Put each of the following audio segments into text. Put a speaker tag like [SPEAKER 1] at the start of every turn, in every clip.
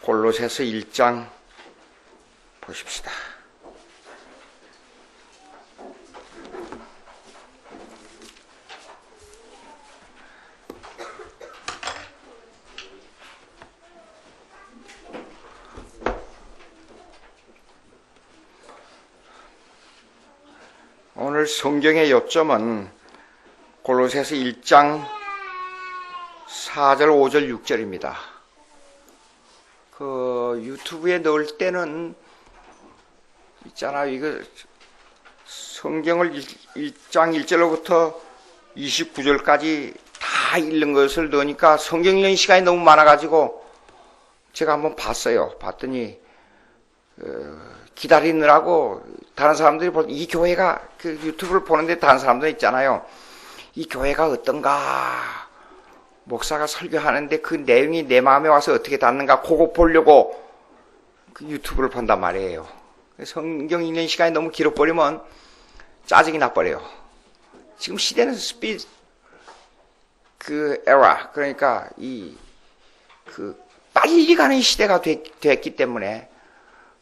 [SPEAKER 1] 골로새서 1장 보십시다. 오늘 성경의 요점은 골로새서 1장 4절, 5절, 6절입니다. 유튜브에 넣을 때는 있잖아요. 이거 성경을 1장 1절로부터 29절까지 다 읽는 것을 넣으니까 성경 읽는 시간이 너무 많아가지고 제가 한번 봤어요. 봤더니 기다리느라고 다른 사람들이 이 교회가 그 유튜브를 보는데 다른 사람들 있잖아요. 이 교회가 어떤가, 목사가 설교하는데 그 내용이 내 마음에 와서 어떻게 닿는가, 그거 보려고 그 유튜브를 본단 말이에요. 성경 읽는 시간이 너무 길어버리면 짜증이 나버려요. 지금 시대는 스피드 에라, 그러니까 빨리 가는 시대가 됐기 때문에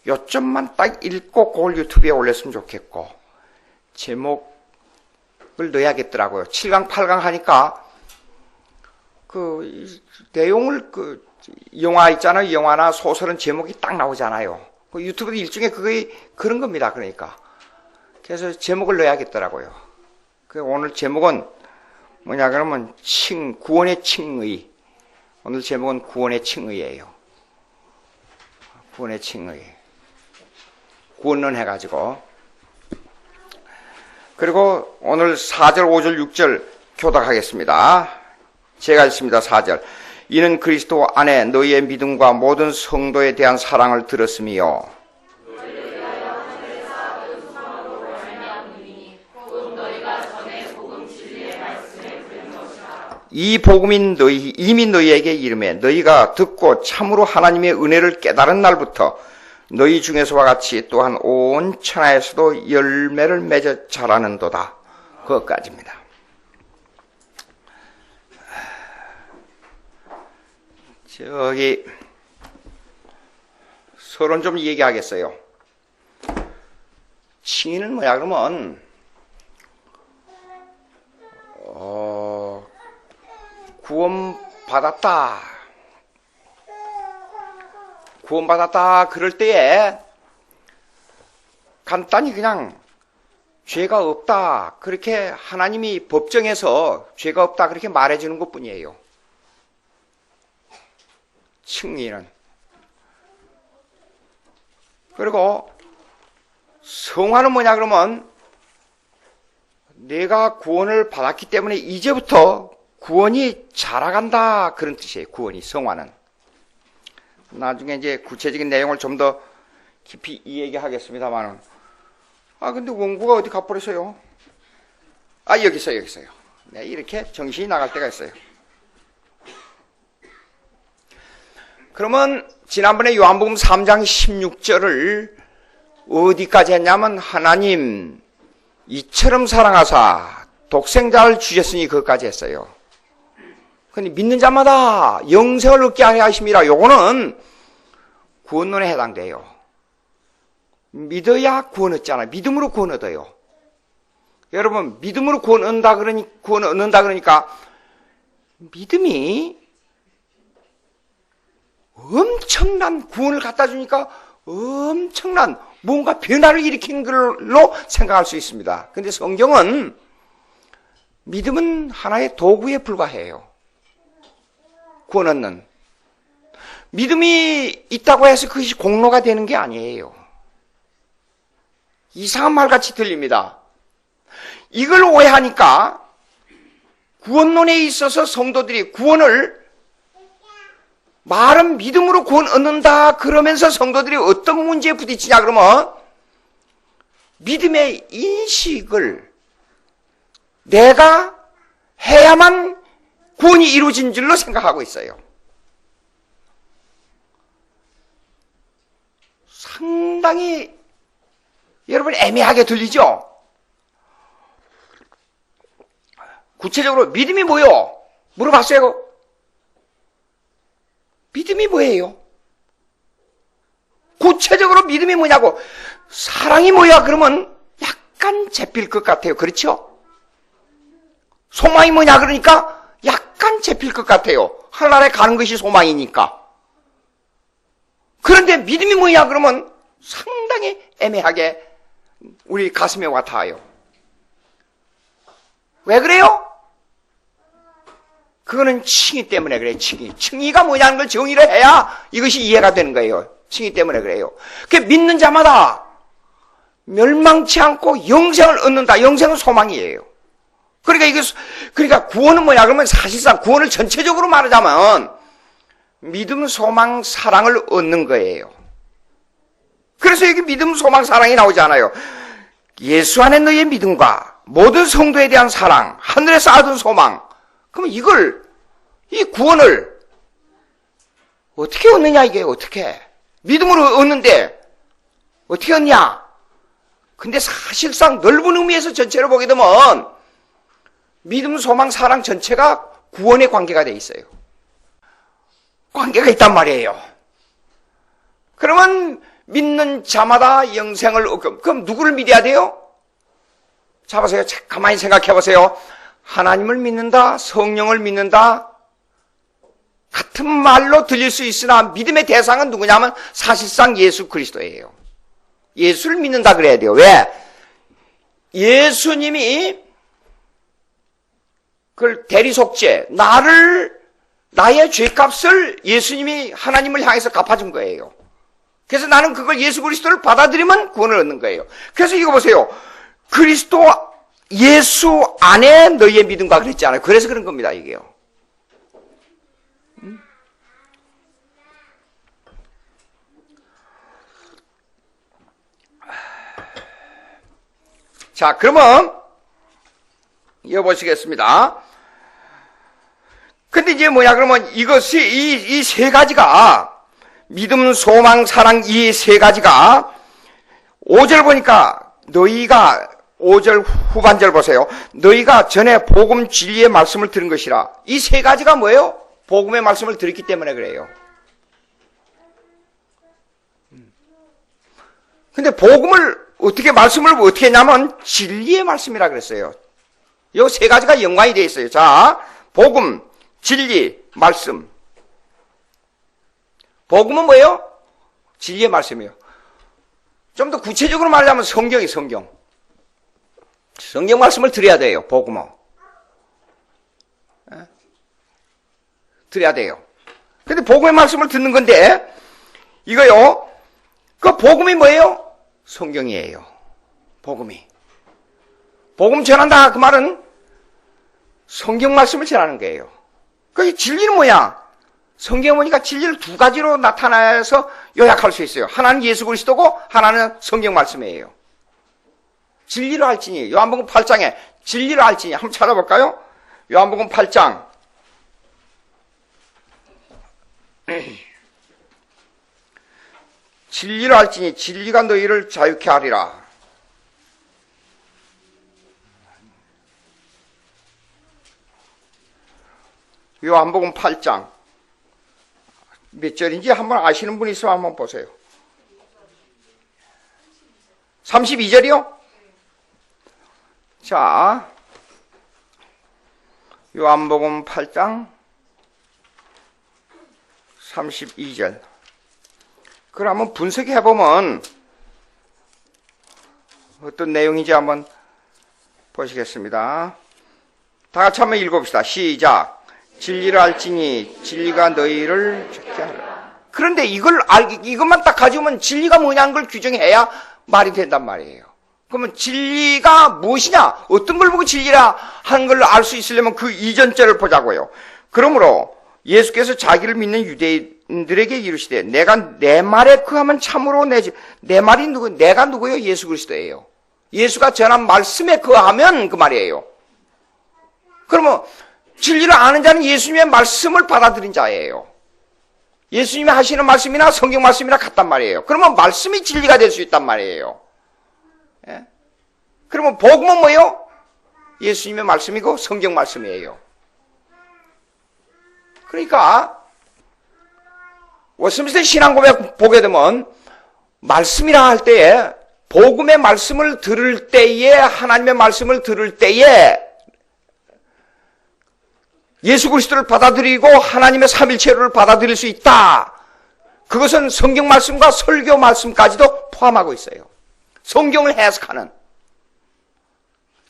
[SPEAKER 1] 요점만 딱 읽고 그걸 유튜브에 올렸으면 좋겠고, 제목을 넣어야겠더라고요. 7강, 8강 하니까 내용을 영화 있잖아요. 영화나 소설은 제목이 딱 나오잖아요. 유튜브도 일종의 그런 겁니다. 그러니까. 그래서 제목을 넣어야겠더라고요. 오늘 제목은 뭐냐 그러면 구원의 칭의. 오늘 제목은 구원의 칭의예요. 구원의 칭의. 구원론 해가지고. 그리고 오늘 4절, 5절, 6절 교독하겠습니다. 제가 읽습니다. 4절. 이는 그리스도 안에 너희의 믿음과 모든 성도에 대한 사랑을 들었으며 이 복음인 이미 너희에게 이르매 너희가 듣고 참으로 하나님의 은혜를 깨달은 날부터 너희 중에서와 같이 또한 온 천하에서도 열매를 맺어 자라는도다. 그것까지입니다. 저기 서론 좀 얘기하겠어요. 칭의는 뭐야 그러면 구원받았다 그럴 때에 간단히 그냥 죄가 없다 그렇게 하나님이 법정에서 죄가 없다 그렇게 말해주는 것뿐이에요. 칭의는. 그리고 성화는 뭐냐 그러면 내가 구원을 받았기 때문에 이제부터 구원이 자라간다 그런 뜻이에요. 구원이, 성화는. 나중에 이제 구체적인 내용을 좀 더 깊이 얘기하겠습니다만, 근데 원고가 어디 가버렸어요? 여기 있어요. 네, 이렇게 정신이 나갈 때가 있어요. 그러면 지난번에 요한복음 3장 16절을 어디까지 했냐면 하나님 이처럼 사랑하사 독생자를 주셨으니 그것까지 했어요. 근데 믿는 자마다 영생을 얻게 하려 하심이라. 요거는 구원론에 해당돼요. 믿어야 구원 얻잖아요. 믿음으로 구원 얻어요. 여러분 믿음으로 구원 얻는다 그러니까 믿음이 엄청난 구원을 갖다 주니까 엄청난 뭔가 변화를 일으키는 걸로 생각할 수 있습니다. 근데 성경은 믿음은 하나의 도구에 불과해요. 구원 얻는. 믿음이 있다고 해서 그것이 공로가 되는 게 아니에요. 이상한 말같이 들립니다. 이걸 오해하니까 구원론에 있어서 성도들이 구원을 말은 믿음으로 구원 얻는다 그러면서 성도들이 어떤 문제에 부딪히냐 그러면 믿음의 인식을 내가 해야만 구원이 이루어진 줄로 생각하고 있어요. 상당히 여러분 애매하게 들리죠? 구체적으로 믿음이 뭐요? 물어봤어요? 믿음이 뭐예요? 믿음이 뭐냐고. 사랑이 뭐야? 그러면 약간 잡힐 것 같아요. 그렇죠? 소망이 뭐냐? 그러니까 약간 잡힐 것 같아요. 하늘나라에 가는 것이 소망이니까. 그런데 믿음이 뭐냐? 그러면 상당히 애매하게 우리 가슴에 와 닿아요. 왜 그래요? 그거는 칭의 때문에 그래요. 칭의가 뭐냐는 걸 정의를 해야 이것이 이해가 되는 거예요. 칭의 때문에 그래요. 그 믿는 자마다 멸망치 않고 영생을 얻는다. 영생은 소망이에요. 그러니까 구원은 뭐냐? 그러면 사실상 구원을 전체적으로 말하자면 믿음, 소망, 사랑을 얻는 거예요. 그래서 여기 믿음, 소망, 사랑이 나오잖아요. 예수 안에 너의 믿음과 모든 성도에 대한 사랑, 하늘에 쌓아둔 소망. 그럼 이 구원을 어떻게 얻느냐, 이게 어떻게. 믿음으로 얻는데 어떻게 얻냐? 근데 사실상 넓은 의미에서 전체를 보게 되면 믿음, 소망, 사랑 전체가 구원에 관계가 돼 있어요. 관계가 있단 말이에요. 그러면 믿는 자마다 영생을 얻고, 그럼 누구를 믿어야 돼요? 자, 보세요. 가만히 생각해 보세요. 하나님을 믿는다, 성령을 믿는다, 같은 말로 들릴 수 있으나 믿음의 대상은 누구냐면 사실상 예수 그리스도예요. 예수를 믿는다 그래야 돼요. 왜? 예수님이 그 대리속죄, 나의 죄값을 예수님이 하나님을 향해서 갚아준 거예요. 그래서 나는 그걸 예수 그리스도를 받아들이면 구원을 얻는 거예요. 그래서 이거 보세요. 그리스도 예수 안에 너희의 믿음과 그랬잖아요. 그래서 그런 겁니다, 이게요. 자, 그러면 이어보시겠습니다. 근데 이제 뭐냐, 그러면 이것이, 이 세 가지가, 믿음, 소망, 사랑, 이 세 가지가, 5절 보니까, 5절 후반절 보세요. 너희가 전에 복음 진리의 말씀을 들은 것이라. 이 세 가지가 뭐예요? 복음의 말씀을 들었기 때문에 그래요. 근데 말씀을 어떻게 했냐면, 진리의 말씀이라 그랬어요. 이 세 가지가 연관이 되어 있어요. 자, 복음, 진리, 말씀. 복음은 뭐예요? 진리의 말씀이에요. 좀 더 구체적으로 말하자면 성경이 성경. 성경 말씀을 들어야 돼요. 복음은. 들어야 돼요. 근데 복음의 말씀을 듣는 건데 이거요. 그 복음이 뭐예요? 성경이에요. 복음이. 복음 전한다 그 말은 성경 말씀을 전하는 거예요. 그 진리는 뭐야? 성경에 보니까 진리를 두 가지로 나타나서 요약할 수 있어요. 하나는 예수 그리스도고 하나는 성경 말씀이에요. 진리를 알지니 요한복음 8장에 진리를 알지니 한번 찾아볼까요? 요한복음 8장 진리를 알지니 진리가 너희를 자유케 하리라. 요한복음 8장 몇 절인지 한번 아시는 분 있으면 한번 보세요. 32절이요? 자, 요한복음 8장 32절. 그걸 한번 분석해 보면 어떤 내용인지 한번 보시겠습니다. 다 같이 한번 읽어봅시다. 시작. 진리를 알지니 진리가 너희를 좋게 하리라. 그런데 이것만 딱 가지고면 진리가 뭐냐는 걸 규정해야 말이 된단 말이에요. 그러면 진리가 무엇이냐? 어떤 걸 보고 진리라 하는 걸 알 수 있으려면 그 이전 절을 보자고요. 그러므로 예수께서 자기를 믿는 유대인들에게 이르시되 내가 내 말에 그하면 참으로 내 말이 내가 누구예요? 예수 그리스도예요. 예수가 전한 말씀에 그하면 그 말이에요. 그러면 진리를 아는 자는 예수님의 말씀을 받아들인 자예요. 예수님이 하시는 말씀이나 성경 말씀이나 같단 말이에요. 그러면 말씀이 진리가 될 수 있단 말이에요. 예? 그러면 복음은 뭐예요? 예수님의 말씀이고 성경 말씀이에요. 그러니까 워스민스터 신앙 고백 보게 되면 말씀이라 할 때에, 복음의 말씀을 들을 때에, 하나님의 말씀을 들을 때에 예수 그리스도를 받아들이고 하나님의 삼일체를 받아들일 수 있다. 그것은 성경 말씀과 설교 말씀까지도 포함하고 있어요. 성경을 해석하는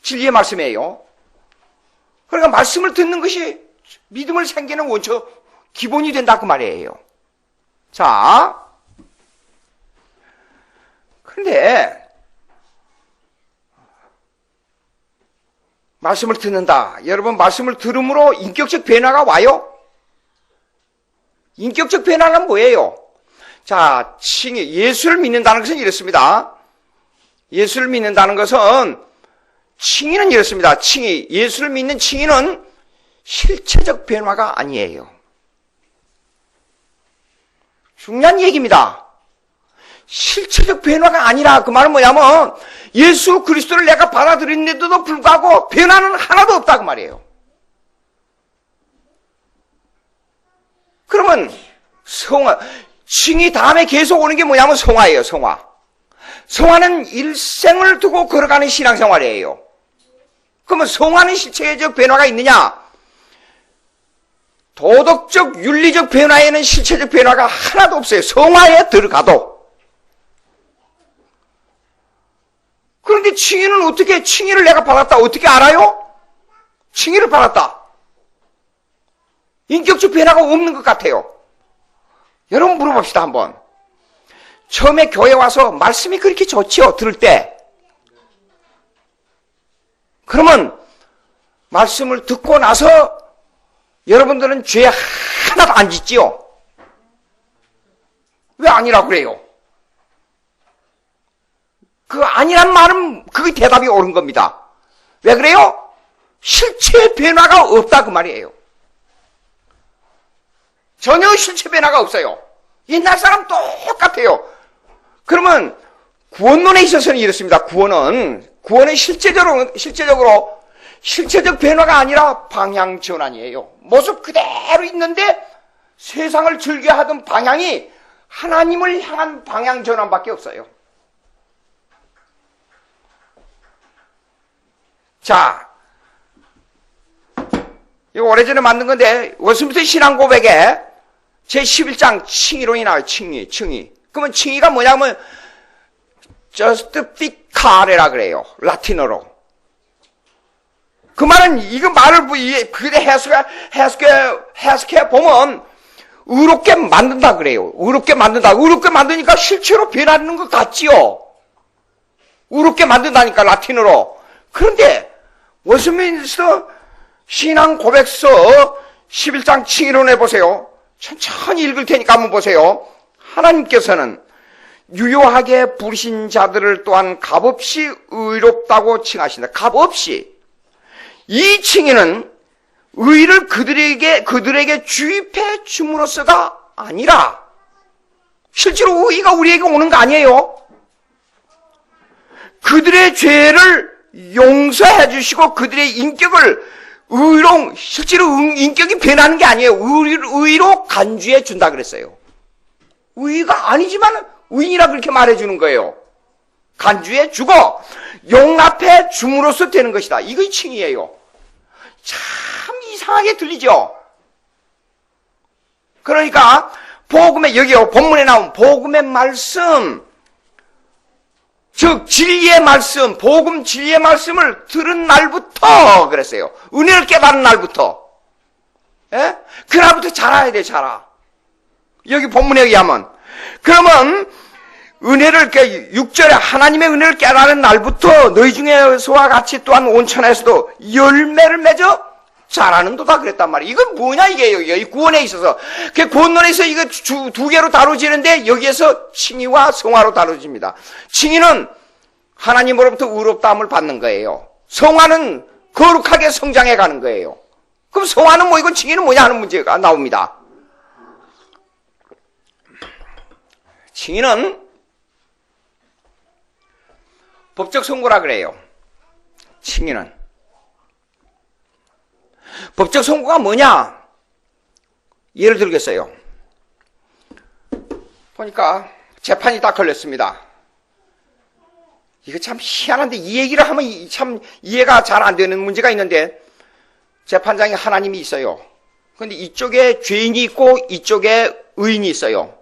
[SPEAKER 1] 진리의 말씀이에요. 그러니까 말씀을 듣는 것이 믿음을 생기는 원천, 기본이 된다 그 말이에요. 자, 그런데 말씀을 듣는다. 여러분, 말씀을 들음으로 인격적 변화가 와요? 인격적 변화는 뭐예요? 자, 예수를 믿는다는 것은 이렇습니다. 예수를 믿는다는 것은 칭의는 이렇습니다. 칭의, 예수를 믿는 칭의는 실체적 변화가 아니에요. 중요한 얘기입니다. 실체적 변화가 아니라 그 말은 뭐냐면 예수 그리스도를 내가 받아들였는데도 불구하고 변화는 하나도 없다 그 말이에요. 그러면 성화, 칭의 다음에 계속 오는 게 뭐냐면 성화예요. 성화. 성화는 일생을 두고 걸어가는 신앙생활이에요. 그러면 성화는 실체적 변화가 있느냐? 도덕적, 윤리적 변화에는 실체적 변화가 하나도 없어요. 성화에 들어가도. 그런데 칭의는 어떻게, 칭의를 내가 받았다. 어떻게 알아요? 칭의를 받았다. 인격적 변화가 없는 것 같아요. 여러분 물어봅시다 한번. 처음에 교회 와서 말씀이 그렇게 좋지요, 들을 때. 그러면 말씀을 듣고 나서 여러분들은 죄 하나도 안 짓지요? 왜 아니라고 그래요? 그 아니란 말은 그게 대답이 옳은 겁니다. 왜 그래요? 실체 변화가 없다 그 말이에요. 전혀 실체 변화가 없어요. 옛날 사람 똑같아요. 그러면 구원론에 있어서는 이렇습니다. 구원은 실체적 변화가 아니라 방향 전환이에요. 모습 그대로 있는데 세상을 즐겨하던 방향이 하나님을 향한 방향 전환밖에 없어요. 자, 이거 오래전에 만든 건데 워스민스터 신앙고백에 제11장 칭의론이 나와요. 칭의. 그러면 칭의가 뭐냐면 justificare라 그래요. 라틴어로. 그 말은 이거 말을 그대 해석해 보면 의롭게 만든다 그래요. 의롭게 만든다. 의롭게 만드니까 실체로 변하는 것 같지요. 의롭게 만든다니까 라틴어로. 그런데 워스민스터 신앙 고백서 11장 칭의론에 보세요. 천천히 읽을 테니까 한번 보세요. 하나님께서는 유효하게 부르신 자들을 또한 값없이 의롭다고 칭하신다. 값없이. 이 칭의는 의를 그들에게 주입해 줌으로써가 아니라 실제로 의가 우리에게 오는 거 아니에요. 그들의 죄를 용서해 주시고 그들의 인격을 실제로 인격이 변하는 게 아니에요. 의로 간주해 준다 그랬어요. 의가 아니지만 의인이라 그렇게 말해주는 거예요. 간주해 주고 용납해 줌으로써 되는 것이다. 이것이 칭의예요. 참 이상하게 들리죠? 그러니까 여기요 본문에 나온 복음의 말씀, 즉 진리의 말씀, 복음 진리의 말씀을 들은 날부터 그랬어요. 은혜를 깨달은 날부터. 예? 그날부터 자라야 돼, 자라. 여기 본문에 의하면. 그러면 은혜를 6절에 하나님의 은혜를 깨달은 날부터 너희 중에서와 같이 또한 온천에서도 열매를 맺어 자라는도다 그랬단 말이에요. 이건 뭐냐 이게 여기 구원에 있어서. 그 구원론에서 이거 두 개로 다뤄지는데 여기에서 칭의와 성화로 다뤄집니다. 칭의는 하나님으로부터 의롭다함을 받는 거예요. 성화는 거룩하게 성장해 가는 거예요. 그럼 성화는 뭐이고 칭의는 뭐냐 하는 문제가 나옵니다. 칭의는 법적 선고라 그래요. 칭의는. 법적 선고가 뭐냐? 예를 들겠어요. 보니까 재판이 딱 걸렸습니다. 이거 참 희한한데 이 얘기를 하면 참 이해가 잘 안 되는 문제가 있는데, 재판장에 하나님이 있어요. 그런데 이쪽에 죄인이 있고 이쪽에 의인이 있어요.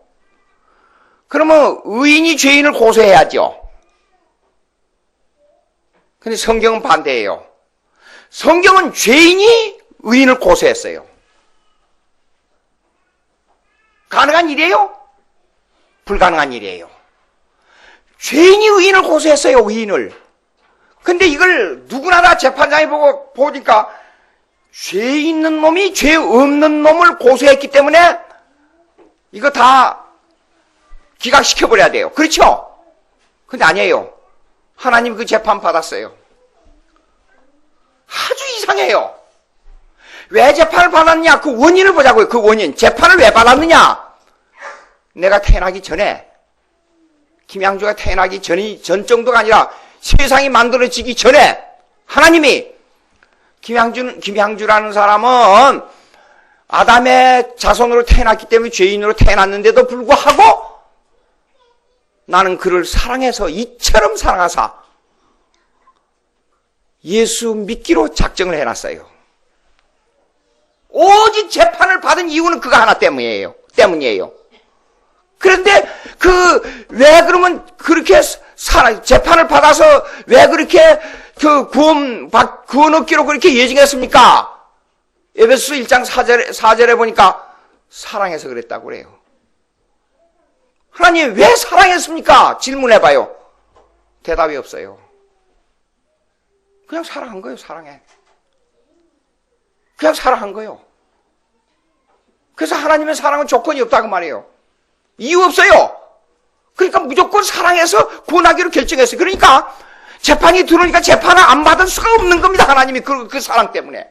[SPEAKER 1] 그러면 의인이 죄인을 고소해야죠. 근데 성경은 반대예요. 성경은 죄인이 의인을 고소했어요. 가능한 일이에요? 불가능한 일이에요. 죄인이 의인을 고소했어요, 의인을. 근데 이걸 누구나 다 재판장이 보니까 죄 있는 놈이 죄 없는 놈을 고소했기 때문에 이거 다 기각시켜버려야 돼요. 그렇죠? 근데 아니에요. 하나님 그 재판 받았어요. 아주 이상해요. 왜 재판을 받았냐? 그 원인을 보자고요. 그 원인. 재판을 왜 받았느냐? 내가 태어나기 전에, 김양주가 태어나기 전 정도가 아니라 세상이 만들어지기 전에 하나님이 김양주라는 사람은 아담의 자손으로 태어났기 때문에 죄인으로 태어났는데도 불구하고 나는 그를 사랑해서 이처럼 사랑하사 예수 믿기로 작정을 해놨어요. 오직 재판을 받은 이유는 그거 하나 때문이에요. 그런데 왜 그러면 그렇게 재판을 받아서 왜 그렇게 구원 얻기로 그렇게 예정했습니까? 에베소서 1장 4절에 보니까 사랑해서 그랬다고 그래요. 하나님 왜 사랑했습니까? 질문해봐요. 대답이 없어요. 그냥 사랑한 거예요. 그냥 사랑한 거예요. 그래서 하나님의 사랑은 조건이 없다고 말해요. 이유 없어요. 그러니까 무조건 사랑해서 구원하기로 결정했어요. 그러니까 재판이 들어오니까 재판을 안 받을 수가 없는 겁니다. 하나님이 그 사랑 때문에.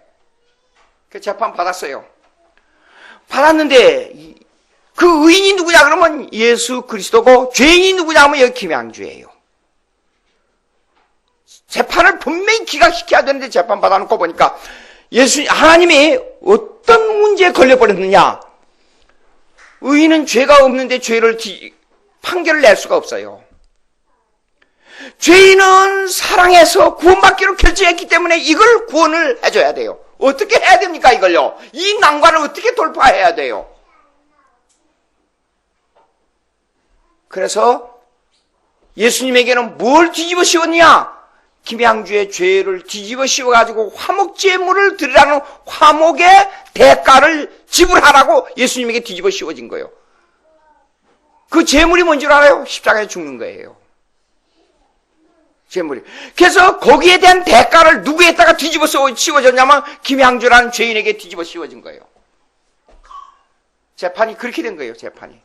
[SPEAKER 1] 그 재판 받았어요. 받았는데 그 의인이 누구냐 그러면 예수 그리스도고, 죄인이 누구냐 하면 여기 김양주예요. 재판을 분명히 기각시켜야 되는데 재판 받아놓고 보니까 하나님이 어떤 문제에 걸려버렸느냐. 의인은 죄가 없는데 판결을 낼 수가 없어요. 죄인은 사랑해서 구원받기로 결정했기 때문에 이걸 구원을 해줘야 돼요. 어떻게 해야 됩니까 이걸요? 이 난관을 어떻게 돌파해야 돼요? 그래서 예수님에게는 뭘 뒤집어 씌웠냐? 김양주의 죄를 뒤집어 씌워가지고 화목제물을 드리라는 화목의 대가를 지불하라고 예수님에게 뒤집어 씌워진 거예요. 그 제물이 뭔 줄 알아요? 십자가에 죽는 거예요. 제물이. 그래서 거기에 대한 대가를 누구에다가 뒤집어 씌워졌냐면 김양주라는 죄인에게 뒤집어 씌워진 거예요. 재판이 그렇게 된 거예요. 재판이.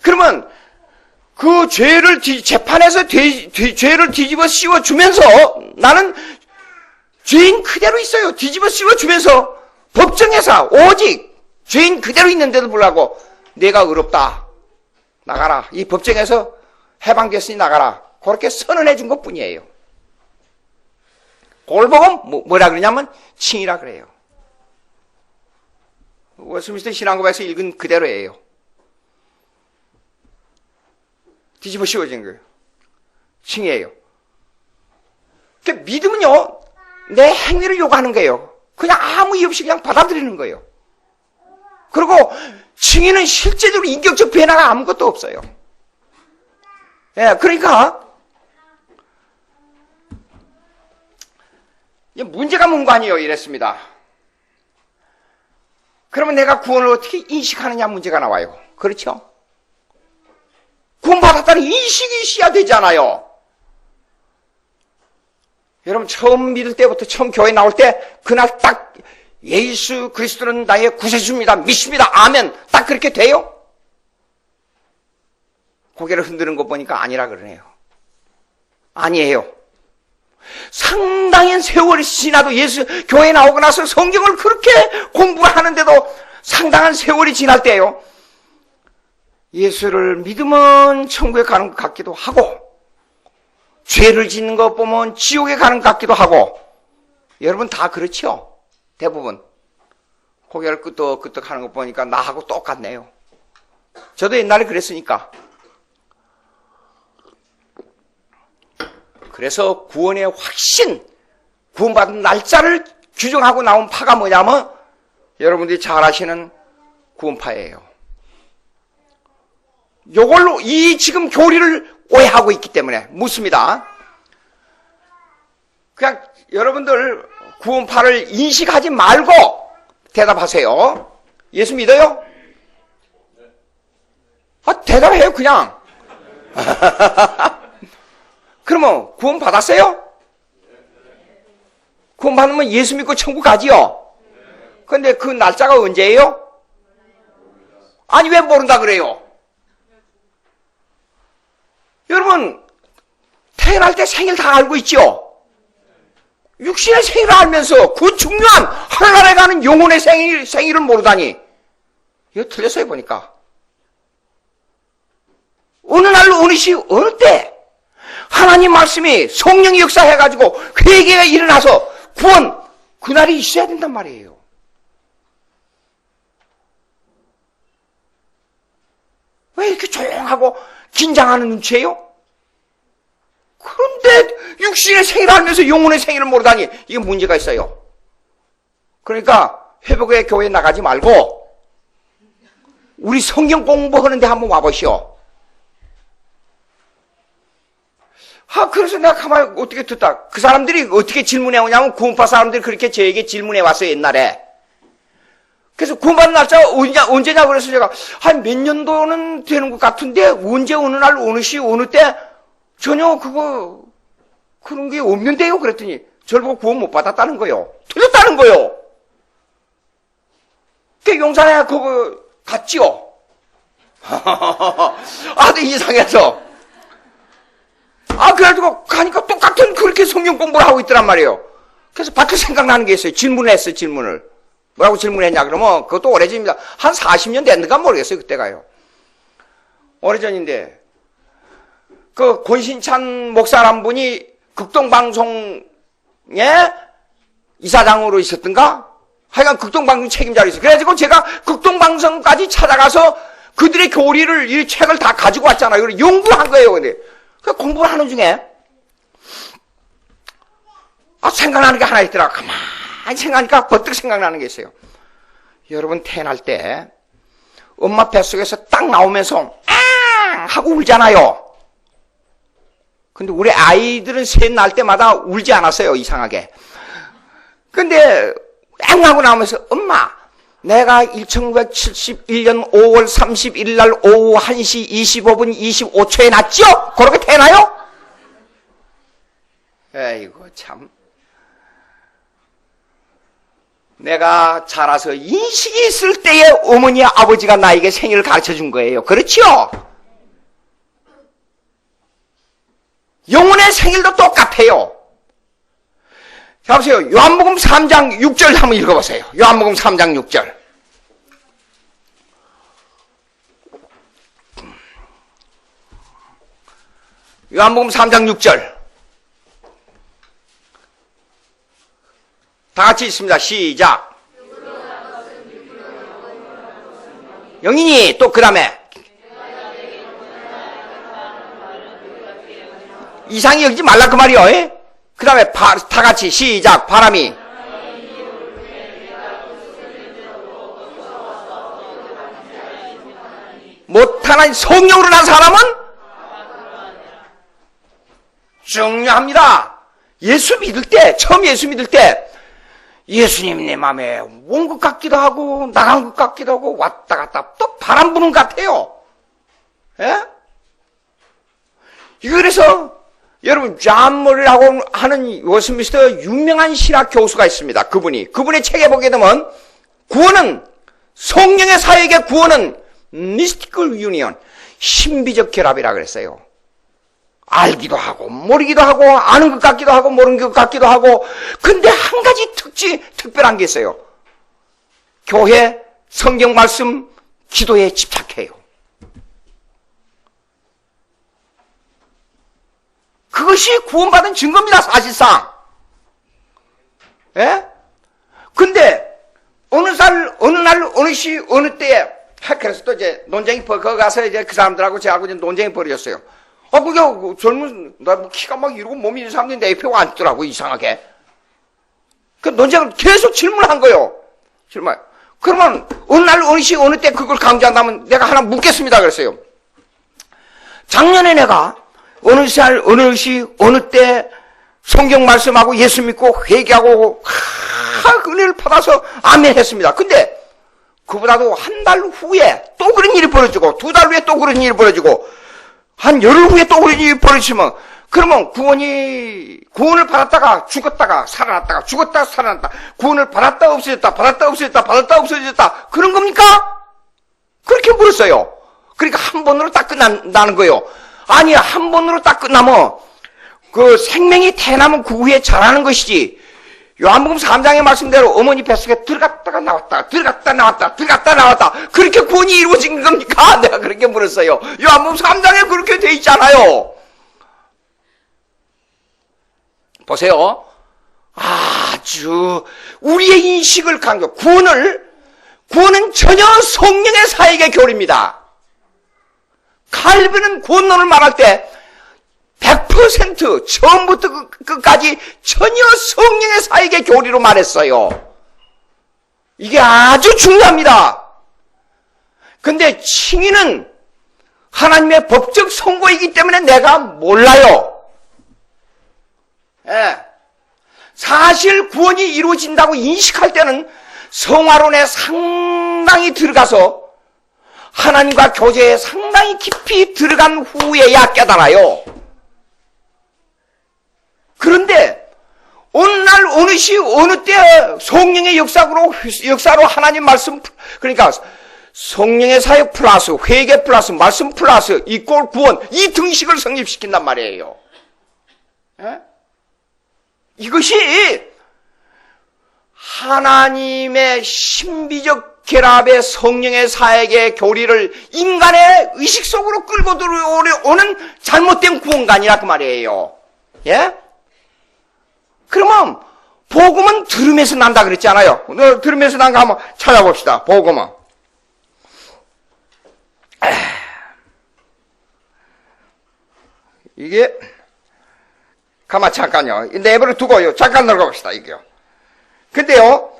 [SPEAKER 1] 그러면 그 재판에서 죄를 뒤집어 씌워주면서 나는 죄인 그대로 있어요. 뒤집어 씌워주면서 법정에서 오직 죄인 그대로 있는데도 불구하고 내가 의롭다. 나가라. 이 법정에서 해방됐으니 나가라. 그렇게 선언해 준 것 뿐이에요. 그걸 보고 뭐라 그러냐면 칭이라 그래요. 웨스민스터 신앙고백에서 읽은 그대로예요. 뒤집어 씌워진 거예요. 칭이에요. 그러니까 믿음은요, 내 행위를 요구하는 거예요. 그냥 아무 이유 없이 그냥 받아들이는 거예요. 그리고 칭의는 실제적으로 인격적 변화가 아무것도 없어요. 예, 그러니까 문제가 뭔가 아니에요. 이랬습니다. 그러면 내가 구원을 어떻게 인식하느냐 문제가 나와요. 그렇죠? 구원받았다는 인식이 있어야 되잖아요. 여러분 처음 믿을 때부터 처음 교회 나올 때 그날 딱 예수 그리스도는 나의 구세주입니다. 믿습니다. 아멘. 딱 그렇게 돼요? 고개를 흔드는 거 보니까 아니라 그러네요. 아니에요. 상당한 세월이 지나도 교회 나오고 나서 성경을 그렇게 공부를 하는데도 상당한 세월이 지날 때요. 예수를 믿으면 천국에 가는 것 같기도 하고, 죄를 짓는 것 보면 지옥에 가는 것 같기도 하고, 여러분 다 그렇죠? 대부분. 고개를 끄덕끄덕 하는 거 보니까 나하고 똑같네요. 저도 옛날에 그랬으니까. 그래서 구원의 확신, 구원받은 날짜를 규정하고 나온 파가 뭐냐면 여러분들이 잘 아시는 구원파예요. 요걸로 이 지금 교리를 오해하고 있기 때문에 묻습니다. 그냥 여러분들 구원파를 인식하지 말고 대답하세요. 예수 믿어요? 대답해요 그냥. 그러면 구원 받았어요? 구원 받으면 예수 믿고 천국 가지요? 근데 그 날짜가 언제예요? 아니 왜 모른다 그래요? 여러분 태어날 때 생일 다 알고 있죠? 육신의 생일을 알면서 그 중요한 하늘나라에 가는 영혼의 생일을 모르다니 이거 틀렸어요 보니까. 어느 날 어느 시 어느 때 하나님 말씀이 성령이 역사해가지고 회개가 일어나서 구원 그날이 있어야 된단 말이에요. 왜 이렇게 조용하고 긴장하는 눈치예요? 그런데 육신의 생일을 알면서 영혼의 생일을 모르다니 이게 문제가 있어요. 그러니까 회복의 교회 나가지 말고 우리 성경 공부하는데 한번 와보시오. 그래서 내가 가만히 어떻게 듣다. 그 사람들이 어떻게 질문해 오냐면 구원파 사람들이 그렇게 저에게 질문해 왔어요, 옛날에. 그래서 구원받는 날짜가 언제냐 그래서 제가 한 몇 년도는 되는 것 같은데 언제 어느 날 어느 시 어느 때 전혀 그런 게 없는데요 그랬더니 저를 보고 구원 못 받았다는 거요. 틀렸다는 거요. 그 용산에 그거 갔지요. 아주 이상해서. 그래가지고 가니까 똑같은 그렇게 성경 공부를 하고 있더란 말이에요. 그래서 밖에 생각나는 게 있어요. 질문을 했어요, 질문을. 뭐라고 질문했냐 그러면 그것도 오래전입니다. 한 40년 됐는가 모르겠어요, 그때가요. 오래전인데 그 권신찬 목사란 분이 극동방송에 이사장으로 있었던가? 하여간 극동방송 책임자로 있어요. 그래가지고 제가 극동방송까지 찾아가서 그들의 교리를 이 책을 다 가지고 왔잖아요. 그래서 연구한 거예요, 근데. 공부를 하는 중에 생각나는 게 하나 있더라. 가만히 생각하니까 버뜩 생각나는 게 있어요. 여러분 태어날 때 엄마 뱃속에서 딱 나오면서 하고 울잖아요. 근데 우리 아이들은 셋 날 때마다 울지 않았어요, 이상하게. 근데 하고 나오면서 엄마 내가 1971년 5월 31일 날 오후 1시 25분 25초에 났죠? 그렇게 되나요? 에이고 참. 내가 자라서 인식이 있을 때에 어머니 아버지가 나에게 생일을 가르쳐 준 거예요. 그렇죠? 영혼의 생일도 똑같아요. 자, 보세요. 요한복음 3장 6절 한번 읽어보세요. 요한복음 3장 6절. 요한복음 3장 6절. 다 같이 있습니다. 시작. 영인이 또 그 다음에 이상히 여기지 말라 그 말이요. 그 다음에 다 같이 시작. 바람이 못하는 성령으로 난 사람은 중요합니다. 예수 믿을 때, 처음 예수 믿을 때 예수님 내 마음에 온 것 같기도 하고 나간 것 같기도 하고 왔다 갔다 또 바람 부는 것 같아요. 예? 그래서 여러분 존 머리라고 하는 워스민스터 유명한 신학 교수가 있습니다. 그분의 책에 보게 되면 구원은 성령의 사역의 구원은 미스티컬 유니언 신비적 결합이라 그랬어요. 알기도 하고 모르기도 하고 아는 것 같기도 하고 모르는 것 같기도 하고 근데 한 가지 특별한 게 있어요. 교회, 성경 말씀, 기도에 집착해요. 그것이 구원받은 증거입니다, 사실상. 예? 근데, 어느 날, 어느 시, 어느 때에 그래서 또 이제 논쟁이 거기 가서 이제 그 사람들하고 저하고 이제 논쟁이 벌어졌어요. 그게 젊은, 나 키가 막 이러고 몸이 있는 사람들이 내 옆에 앉더라고, 이상하게. 그 논쟁을 계속 질문한 거예요. 질문. 그러면 어느 날, 어느 시, 어느 때 그걸 강조한다면 내가 하나 묻겠습니다. 그랬어요. 작년에 내가 어느 살, 어느 시, 어느 때 성경 말씀하고 예수 믿고 회개하고 은혜를 받아서 아멘 했습니다. 근데 그보다도 한 달 후에 또 그런 일이 벌어지고 2달 후에 또 그런 일이 벌어지고 한 열흘 후에 또 그런 일이 벌어지면 그러면 구원을 받았다가 죽었다가 살아났다가 죽었다가 살아났다 구원을 받았다 없어졌다 받았다 없어졌다 받았다 없어졌다 그런 겁니까? 그렇게 물었어요. 그러니까 한 번으로 딱 끝난다는 거예요. 아니 한 번으로 딱 끝나면 그 생명이 태어나면 그 후에 자라는 것이지 요한복음 3장의 말씀대로 어머니 뱃속에 들어갔다가 나왔다 들어갔다 나왔다 들어갔다 나왔다 그렇게 구원이 이루어진 겁니까? 내가 그렇게 물었어요. 요한복음 3장에 그렇게 돼 있잖아요. 보세요. 아주 우리의 인식을 강조 구원은 전혀 성령의 사역의 교리입니다. 칼빈은 구원론을 말할 때 100% 처음부터 끝까지 전혀 성령의 사역의 교리로 말했어요. 이게 아주 중요합니다. 근데 칭의는 하나님의 법적 선고이기 때문에 내가 몰라요. 예. 사실 구원이 이루어진다고 인식할 때는 성화론에 상당히 들어가서 하나님과 교제에 상당히 깊이 들어간 후에야 깨달아요. 그런데 어느 날 어느 시 어느 때 성령의 역사로 하나님 말씀 그러니까 성령의 사역 플러스 회개 플러스 말씀 플러스 이꼴 구원 이 등식을 성립시킨단 말이에요. 예? 이것이 하나님의 신비적 결합의 성령의 사역의 교리를 인간의 의식 속으로 끌고 들어오는 잘못된 구원관이라 그 말이에요. 예? 그러면 복음은 들음에서 난다 그랬잖아요. 들음에서 난 거 한번 찾아봅시다. 복음은 이게 가만 잠깐요. 내버려 두고요. 잠깐 들어가봅시다. 이게요. 근데요.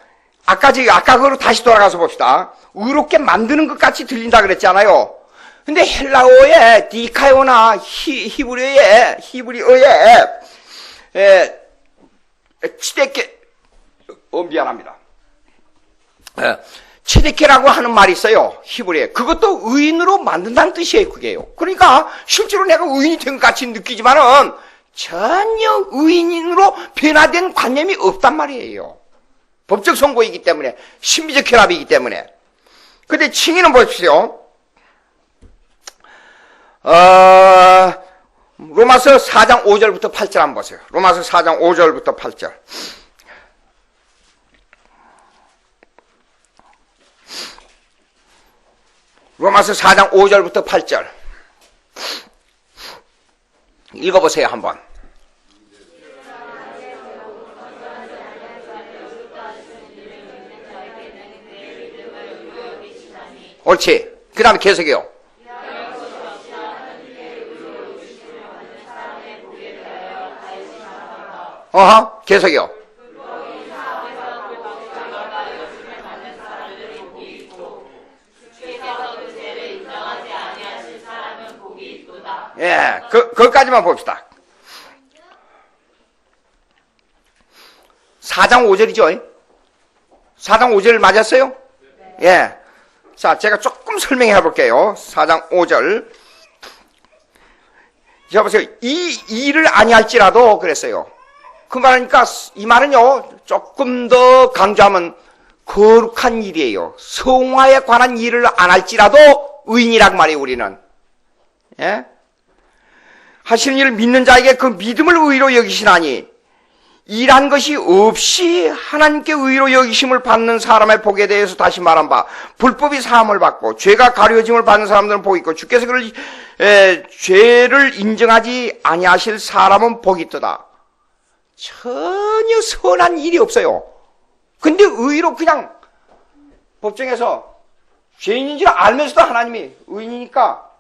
[SPEAKER 1] 아까 그거로 다시 돌아가서 봅시다. 의롭게 만드는 것 같이 들린다 그랬잖아요. 근데 헬라어에 디카요나 히브리어에 치데케 미안합니다. 치데케라고 하는 말이 있어요. 히브리어에. 그것도 의인으로 만든다는 뜻이에요. 그게요. 그러니까 실제로 내가 의인이 된 것 같이 느끼지만은 전혀 의인으로 변화된 관념이 없단 말이에요. 법적 선고이기 때문에 신비적 결합이기 때문에. 근데 칭의는 보십시오. 로마서 4장 5절부터 8절 한번 보세요. 로마서 4장 5절부터 8절. 로마서 4장 5절부터 8절. 읽어보세요, 한번. 옳지. 그 다음에 계속해요. 계속해요. 예, 그것까지만 봅시다. 4장 5절이죠? 4장 5절 맞았어요? 예. 자, 제가 조금 설명해 볼게요. 4장 5절. 자, 보세요. 이 일을 아니할지라도 그랬어요. 그 말하니까 이 말은요, 조금 더 강조하면 거룩한 일이에요. 성화에 관한 일을 안 할지라도 의인이란 말이에요, 우리는. 예? 하시는 일을 믿는 자에게 그 믿음을 의로 여기시나니 일한 것이 없이 하나님께 의로 여기심을 받는 사람의 복에 대해서 다시 말한 바 불법이 사함을 받고 죄가 가려짐을 받는 사람들은 복이 있고 주께서 그를 죄를 인정하지 아니하실 사람은 복이 있도다. 전혀 선한 일이 없어요. 근데 의로 그냥 법정에서 죄인인 줄 알면서도 하나님이 의인이니까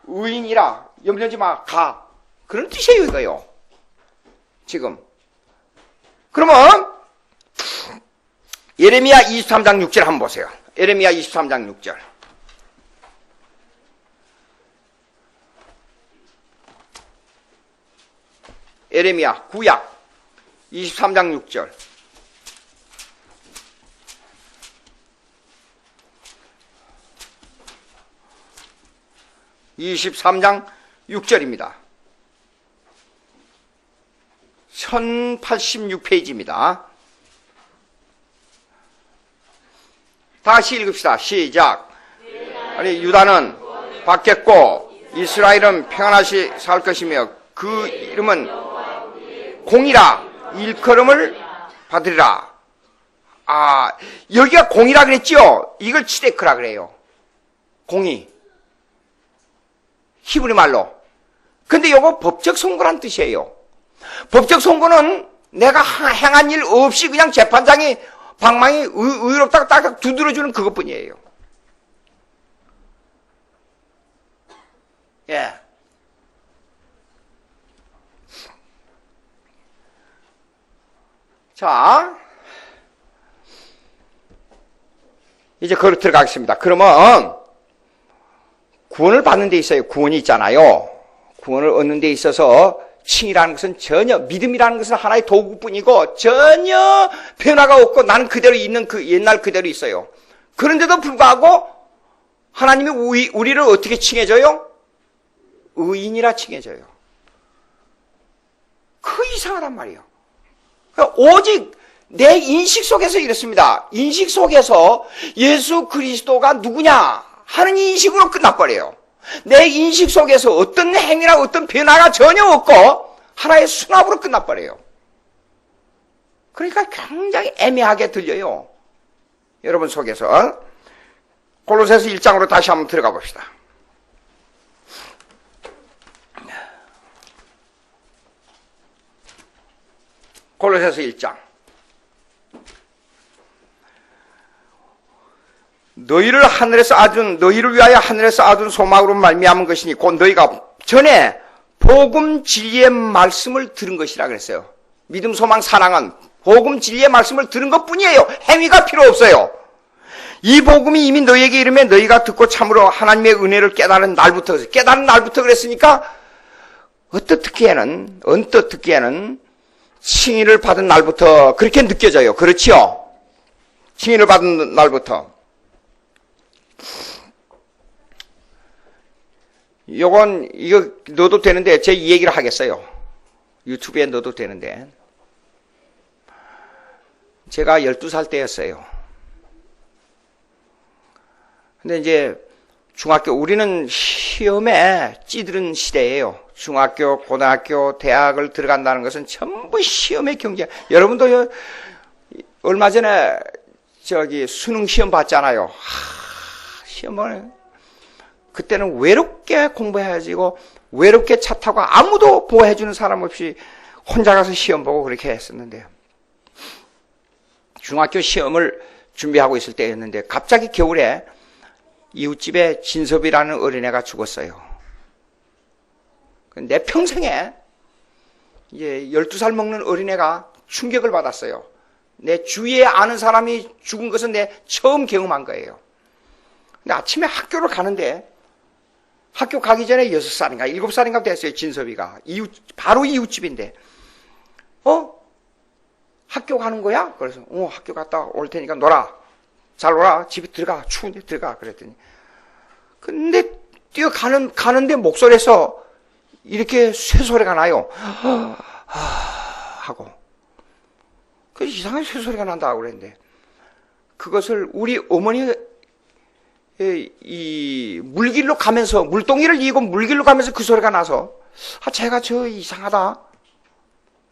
[SPEAKER 1] 의인이라 염려하지 마, 가. 그런 뜻이에요, 이거요. 지금. 그러면 예레미야 23장 6절 한번 보세요. 예레미야 23장 6절. 예레미야 구약 23장 6절. (23장 6절입니다) 1086페이지입니다. 다시 읽읍시다. 시작. 아니, 유다는 받겠고 이스라엘은 평안하시 살 것이며 그 이름은 공이라 일컬음을 받으리라. 아, 여기가 공이라 그랬죠? 이걸 치데크라 그래요. 공이. 히브리 말로. 근데 요거 법적 선고란 뜻이에요. 법적 선고는 내가 행한 일 없이 그냥 재판장이 방망이 의롭다고 딱 두드려주는 그것뿐이에요. 예. 자, 이제 거기 들어가겠습니다. 그러면 구원을 받는 데 있어요. 구원이 있잖아요. 구원을 얻는 데 있어서 칭이라는 것은 전혀, 믿음이라는 것은 하나의 도구뿐이고 전혀 변화가 없고 나는 그대로 있는 그 옛날 그대로 있어요. 그런데도 불구하고 하나님이 우리를 어떻게 칭해줘요? 의인이라 칭해줘요. 그 이상하단 말이에요. 오직 내 인식 속에서 이렇습니다. 인식 속에서 예수 그리스도가 누구냐 하는 인식으로 끝나버려요. 내 인식 속에서 어떤 행위나 어떤 변화가 전혀 없고 하나의 순합으로 끝나버려요. 그러니까 굉장히 애매하게 들려요. 여러분 속에서. 골로새서 1장으로 다시 한번 들어가 봅시다. 골로새서 1장. 너희를 위하여 하늘에서 아둔 소망으로 말미암은 것이니 곧 너희가 전에 복음 진리의 말씀을 들은 것이라 그랬어요. 믿음, 소망, 사랑은 복음 진리의 말씀을 들은 것뿐이에요. 행위가 필요 없어요. 이 복음이 이미 너희에게 이르면 너희가 듣고 참으로 하나님의 은혜를 깨달은 날부터 그랬으니까 언뜻 듣기에는 칭의를 받은 날부터 그렇게 느껴져요. 그렇지요? 칭의를 받은 날부터. 이거 넣어도 되는데, 제 이 얘기를 하겠어요. 유튜브에 넣어도 되는데. 제가 12살 때였어요. 근데 이제 우리는 시험에 찌들은 시대예요. 중학교, 고등학교, 대학을 들어간다는 것은 전부 시험의 경쟁. 여러분도 얼마 전에 수능 시험 봤잖아요. 시험을 그때는 외롭게 공부해가지고 외롭게 차 타고 아무도 보호해주는 사람 없이 혼자 가서 시험 보고 그렇게 했었는데요. 중학교 시험을 준비하고 있을 때였는데 갑자기 겨울에 이웃집에 진섭이라는 어린애가 죽었어요. 내 평생에 이제 12살 먹는 어린애가 충격을 받았어요. 내 주위에 아는 사람이 죽은 것은 내 처음 경험한 거예요. 근데 아침에 학교를 가는데 학교 가기 전에 6살인가 7살인가 됐어요. 진섭이가. 바로 이웃집인데 학교 가는 거야? 그래서 학교 갔다 올 테니까 놀아. 잘 놀아. 집에 들어가. 추운데 들어가. 그랬더니 근데 가는데 목소리에서 이렇게 쇠소리가 나요. 하고. 그래서 이상한 쇠소리가 난다고 그랬는데 그것을 우리 어머니 이 물길로 가면서 물동이를 이고 물길로 가면서 그 소리가 나서 제가 이상하다.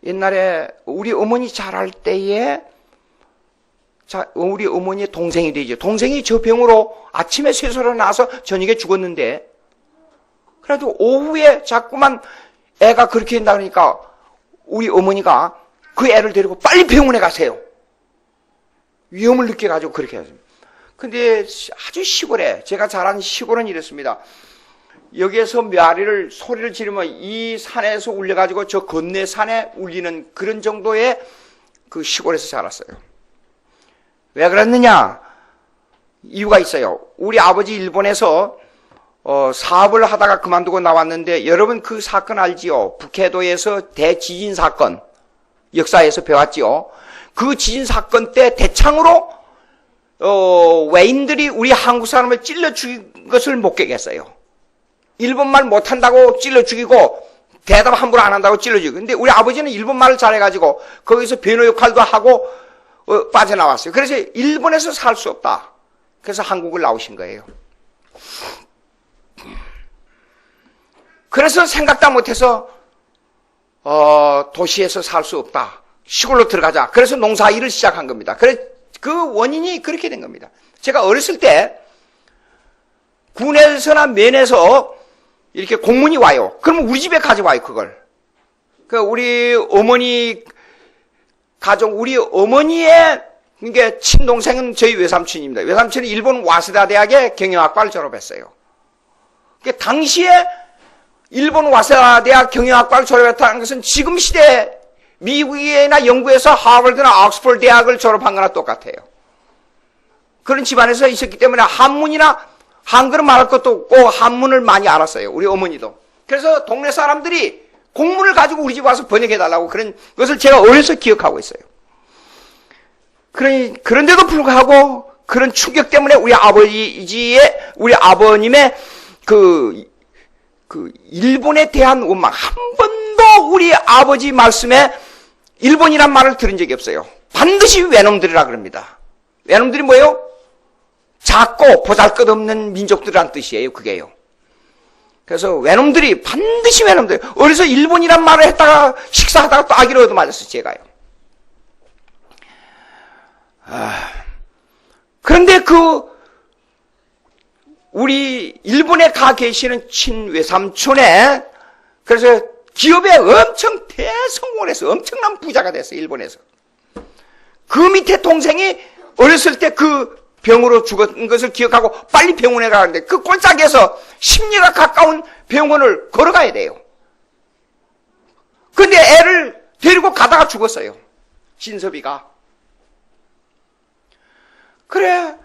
[SPEAKER 1] 옛날에 우리 어머니 자랄 때에 우리 어머니의 동생이 되죠. 동생이 저 병으로 아침에 쇠소리가 나서 저녁에 죽었는데 그래도 오후에 자꾸만 애가 그렇게 된다 그러니까 우리 어머니가 그 애를 데리고 빨리 병원에 가세요. 위험을 느껴가지고 그렇게 했습니다. 근데 아주 시골에, 제가 자란 시골은 이랬습니다. 여기에서 메아리를 소리를 지르면 이 산에서 울려가지고 저 건네 산에 울리는 그런 정도의 그 시골에서 자랐어요. 왜 그랬느냐? 이유가 있어요. 우리 아버지 일본에서 사업을 하다가 그만두고 나왔는데, 여러분 그 사건 알지요? 북해도에서 대지진 사건, 역사에서 배웠지요? 그 지진 사건 때 대창으로 외인들이 우리 한국 사람을 찔러 죽인 것을 목격했어요. 일본말 못한다고 찔러 죽이고 대답 함부로 안 한다고 찔러 죽이고. 근데 우리 아버지는 일본말을 잘해가지고 거기서 변호 역할도 하고 빠져나왔어요. 그래서 일본에서 살 수 없다. 그래서 한국을 나오신 거예요. 그래서 생각도 못해서 도시에서 살 수 없다. 시골로 들어가자. 그래서 농사일을 시작한 겁니다. 그래서 그 원인이 그렇게 된 겁니다. 제가 어렸을 때 군에서나 면에서 이렇게 공문이 와요. 그러면 우리 집에 가져와요, 그걸. 그러니까 우리 어머니 가족, 우리 어머니의 이게 친동생은 저희 외삼촌입니다. 외삼촌은 일본 와세다 대학의 경영학과를 졸업했어요. 그러니까 당시에 일본 와세다 대학 경영학과를 졸업했다는 것은 지금 시대 미국이나 영국에서 하버드나 옥스퍼드 대학을 졸업한 거나 똑같아요. 그런 집안에서 있었기 때문에 한문이나 한글은 말할 것도 없고 한문을 많이 알았어요. 우리 어머니도. 그래서 동네 사람들이 공문을 우리 집 와서 번역해달라고 그런 것을 제가 어려서 기억하고 있어요. 그런데도 불구하고 그런 충격 때문에 우리 아버님의 그 일본에 대한 원망, 한 번도 우리 아버지 말씀에 일본이란 말을 들은 적이 없어요. 반드시 외놈들이라 그럽니다. 외놈들이 뭐예요? 작고 보잘것없는 민족들이란 뜻이에요. 그게요. 그래서 외놈들이, 반드시 외놈들. 어디서 일본이란 말을 했다가 식사하다가 또 아기를 얻어맞았어요. 제가요. 그런데 우리 일본에 가 계시는 친외삼촌에, 그래서 기업에 엄청 대성공을 해서 엄청난 부자가 됐어요. 일본에서. 그 밑에 동생이 어렸을 때 그 병으로 죽은 것을 기억하고 빨리 병원에 가는데 그 꼴짝에서 10리가 가까운 병원을 걸어가야 돼요. 근데 애를 데리고 가다가 죽었어요. 진섭이가. 그래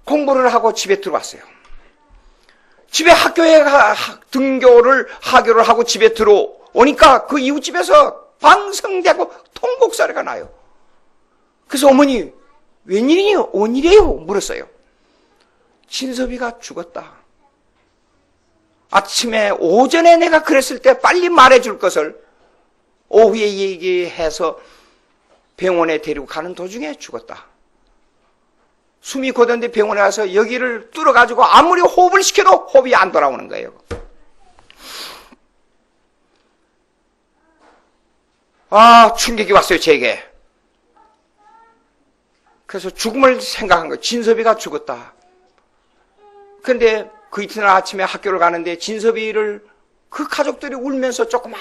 [SPEAKER 1] 공부를 하고 집에 들어왔어요. 집에 학교에 등교를 하교를 하고 집에 들어오니까 그 이웃집에서 방성되고 통곡소리가 나요. 그래서 어머니 웬일이에요? 온일이에요? 물었어요. 진섭이가 죽었다. 오전에 내가 그랬을 때 빨리 말해줄 것을 오후에 얘기해서 병원에 데리고 가는 도중에 죽었다. 숨이 고된데 병원에 가서 여기를 뚫어가지고 아무리 호흡을 시켜도 호흡이 안 돌아오는 거예요. 충격이 왔어요, 제게. 그래서 죽음을 생각한 거예요. 진섭이가 죽었다. 그런데 그 이튿날 아침에 학교를 가는데 진섭이를 그 가족들이 울면서 조그만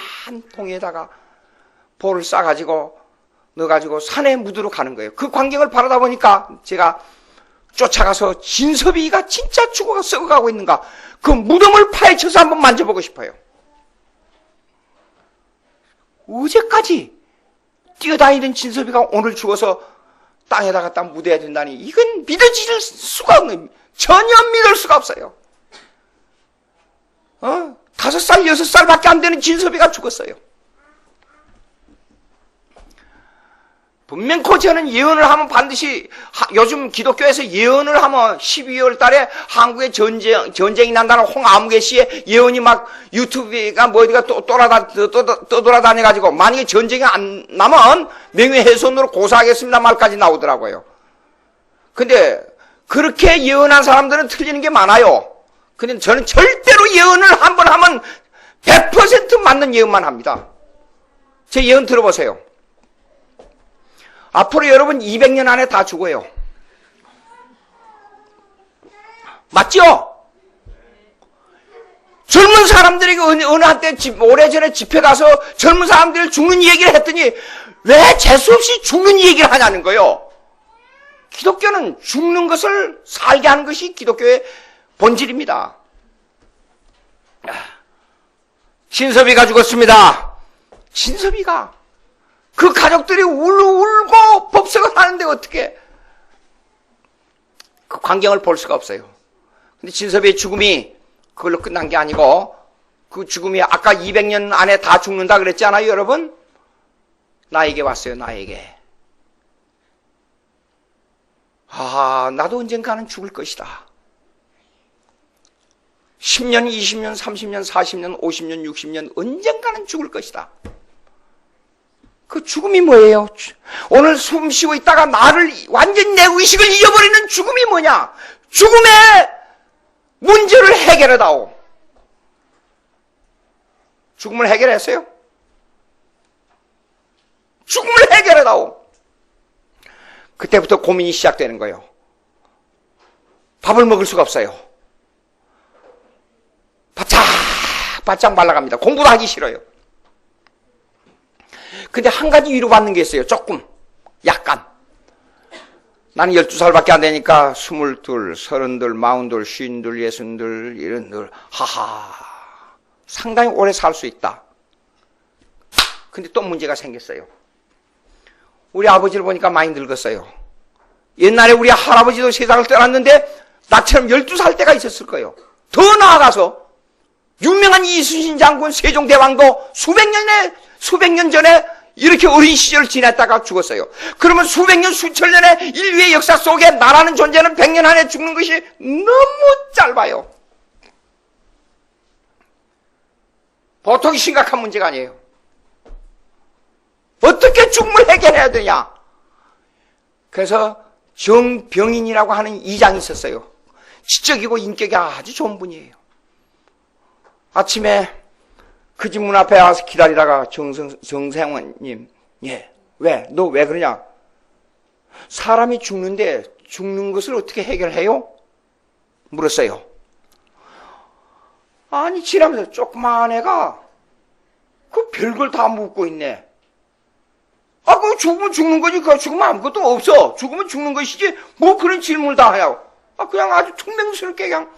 [SPEAKER 1] 통에다가 볼을 싸가지고 넣어가지고 산에 묻으러 가는 거예요. 그 광경을 바라다 보니까 제가 쫓아가서 진섭이가 진짜 죽어가 썩어가고 있는가 그 무덤을 파헤쳐서 한번 만져보고 싶어요. 어제까지 뛰어다니던 진섭이가 오늘 죽어서 땅에다 갖다 묻어야 된다니 이건 믿어질 수가 없는, 전혀 믿을 수가 없어요. 5살, 6살밖에 안 되는 진섭이가 죽었어요. 분명코 저는 예언을 하면 반드시, 요즘 기독교에서 예언을 하면 12월 달에 한국에 전쟁이 난다는 홍아무개 씨의 예언이 막 유튜브가 뭐 어디가 떠돌아다녀가지고 만약에 전쟁이 안 나면 명예훼손으로 고소하겠습니다 말까지 나오더라고요. 근데 그렇게 예언한 사람들은 틀리는 게 많아요. 근데 저는 절대로 예언을 한번 하면 100% 맞는 예언만 합니다. 제 예언 들어보세요. 앞으로 여러분 200년 안에 다 죽어요. 맞죠? 젊은 사람들이 어느 한때 오래전에 집회 가서 젊은 사람들이 죽는 얘기를 했더니 왜 재수없이 죽는 얘기를 하냐는 거예요. 기독교는 죽는 것을 살게 하는 것이 기독교의 본질입니다. 진섭이가 죽었습니다. 진섭이가 그 가족들이 울고 법석을 하는데 어떻게 그 광경을 볼 수가 없어요. 근데 진섭이의 죽음이 그걸로 끝난 게 아니고 그 죽음이 아까 200년 안에 다 죽는다 그랬잖아요, 여러분. 나에게 왔어요, 나에게. 나도 언젠가는 죽을 것이다. 10년, 20년, 30년, 40년, 50년, 60년 언젠가는 죽을 것이다. 그 죽음이 뭐예요? 오늘 숨 쉬고 있다가 나를 완전히 내 의식을 잃어버리는 죽음이 뭐냐? 죽음의 문제를 해결해다오. 죽음을 해결했어요? 죽음을 해결해다오. 그때부터 고민이 시작되는 거예요. 밥을 먹을 수가 없어요. 바짝 말라갑니다. 공부도 하기 싫어요. 근데 한 가지 위로받는 게 있어요. 조금, 약간. 나는 12살밖에 안 되니까 22, 32, 42, 52, 60, 이런들 상당히 오래 살 수 있다. 근데 또 문제가 생겼어요. 우리 아버지를 보니까 많이 늙었어요. 옛날에 우리 할아버지도 세상을 떠났는데 나처럼 12살 때가 있었을 거예요. 더 나아가서 유명한 이순신 장군 세종대왕도 수백 년 전에 이렇게 어린 시절을 지냈다가 죽었어요. 그러면 수백 년, 수천 년의 인류의 역사 속에 나라는 존재는 100년 안에 죽는 것이 너무 짧아요. 보통 심각한 문제가 아니에요. 어떻게 죽음을 해결해야 되냐? 그래서 정병인이라고 하는 이장이 있었어요. 지적이고 인격이 아주 좋은 분이에요. 아침에 그 집 문 앞에 와서 기다리다가 정생원님, 왜? 너 왜 그러냐? 사람이 죽는데 죽는 것을 어떻게 해결해요? 물었어요. 아니, 지나면서 조그만 애가 그 별걸 다 묻고 있네. 그거 죽으면 죽는 거지. 그거 죽으면 아무것도 없어. 죽으면 죽는 것이지. 뭐 그런 질문을 다 하냐고. 그냥 아주 퉁명스럽게 그냥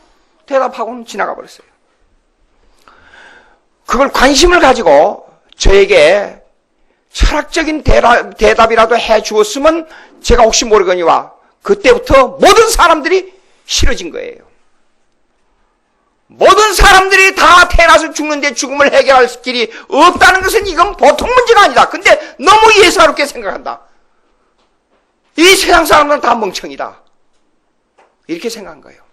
[SPEAKER 1] 대답하고는 지나가 버렸어요. 그걸 관심을 가지고 저에게 철학적인 대답이라도 해 주었으면 제가 혹시 모르거니와 그때부터 모든 사람들이 싫어진 거예요. 모든 사람들이 다 태어나서 죽는데 죽음을 해결할 길이 없다는 것은 이건 보통 문제가 아니다. 근데 너무 예사롭게 생각한다. 이 세상 사람들은 다 멍청이다. 이렇게 생각한 거예요.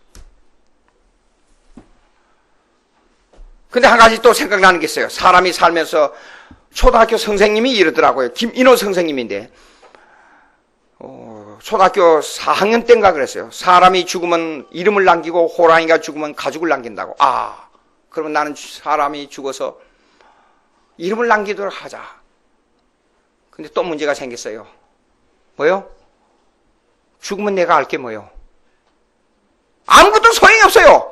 [SPEAKER 1] 근데 한 가지 또 생각나는 게 있어요. 사람이 살면서 초등학교 선생님이 이러더라고요. 김인호 선생님인데 초등학교 4학년 때인가 그랬어요. 사람이 죽으면 이름을 남기고 호랑이가 죽으면 가죽을 남긴다고. 그러면 나는 사람이 죽어서 이름을 남기도록 하자. 근데 또 문제가 생겼어요. 뭐요? 죽으면 내가 알 게 뭐요? 아무것도 소용이 없어요.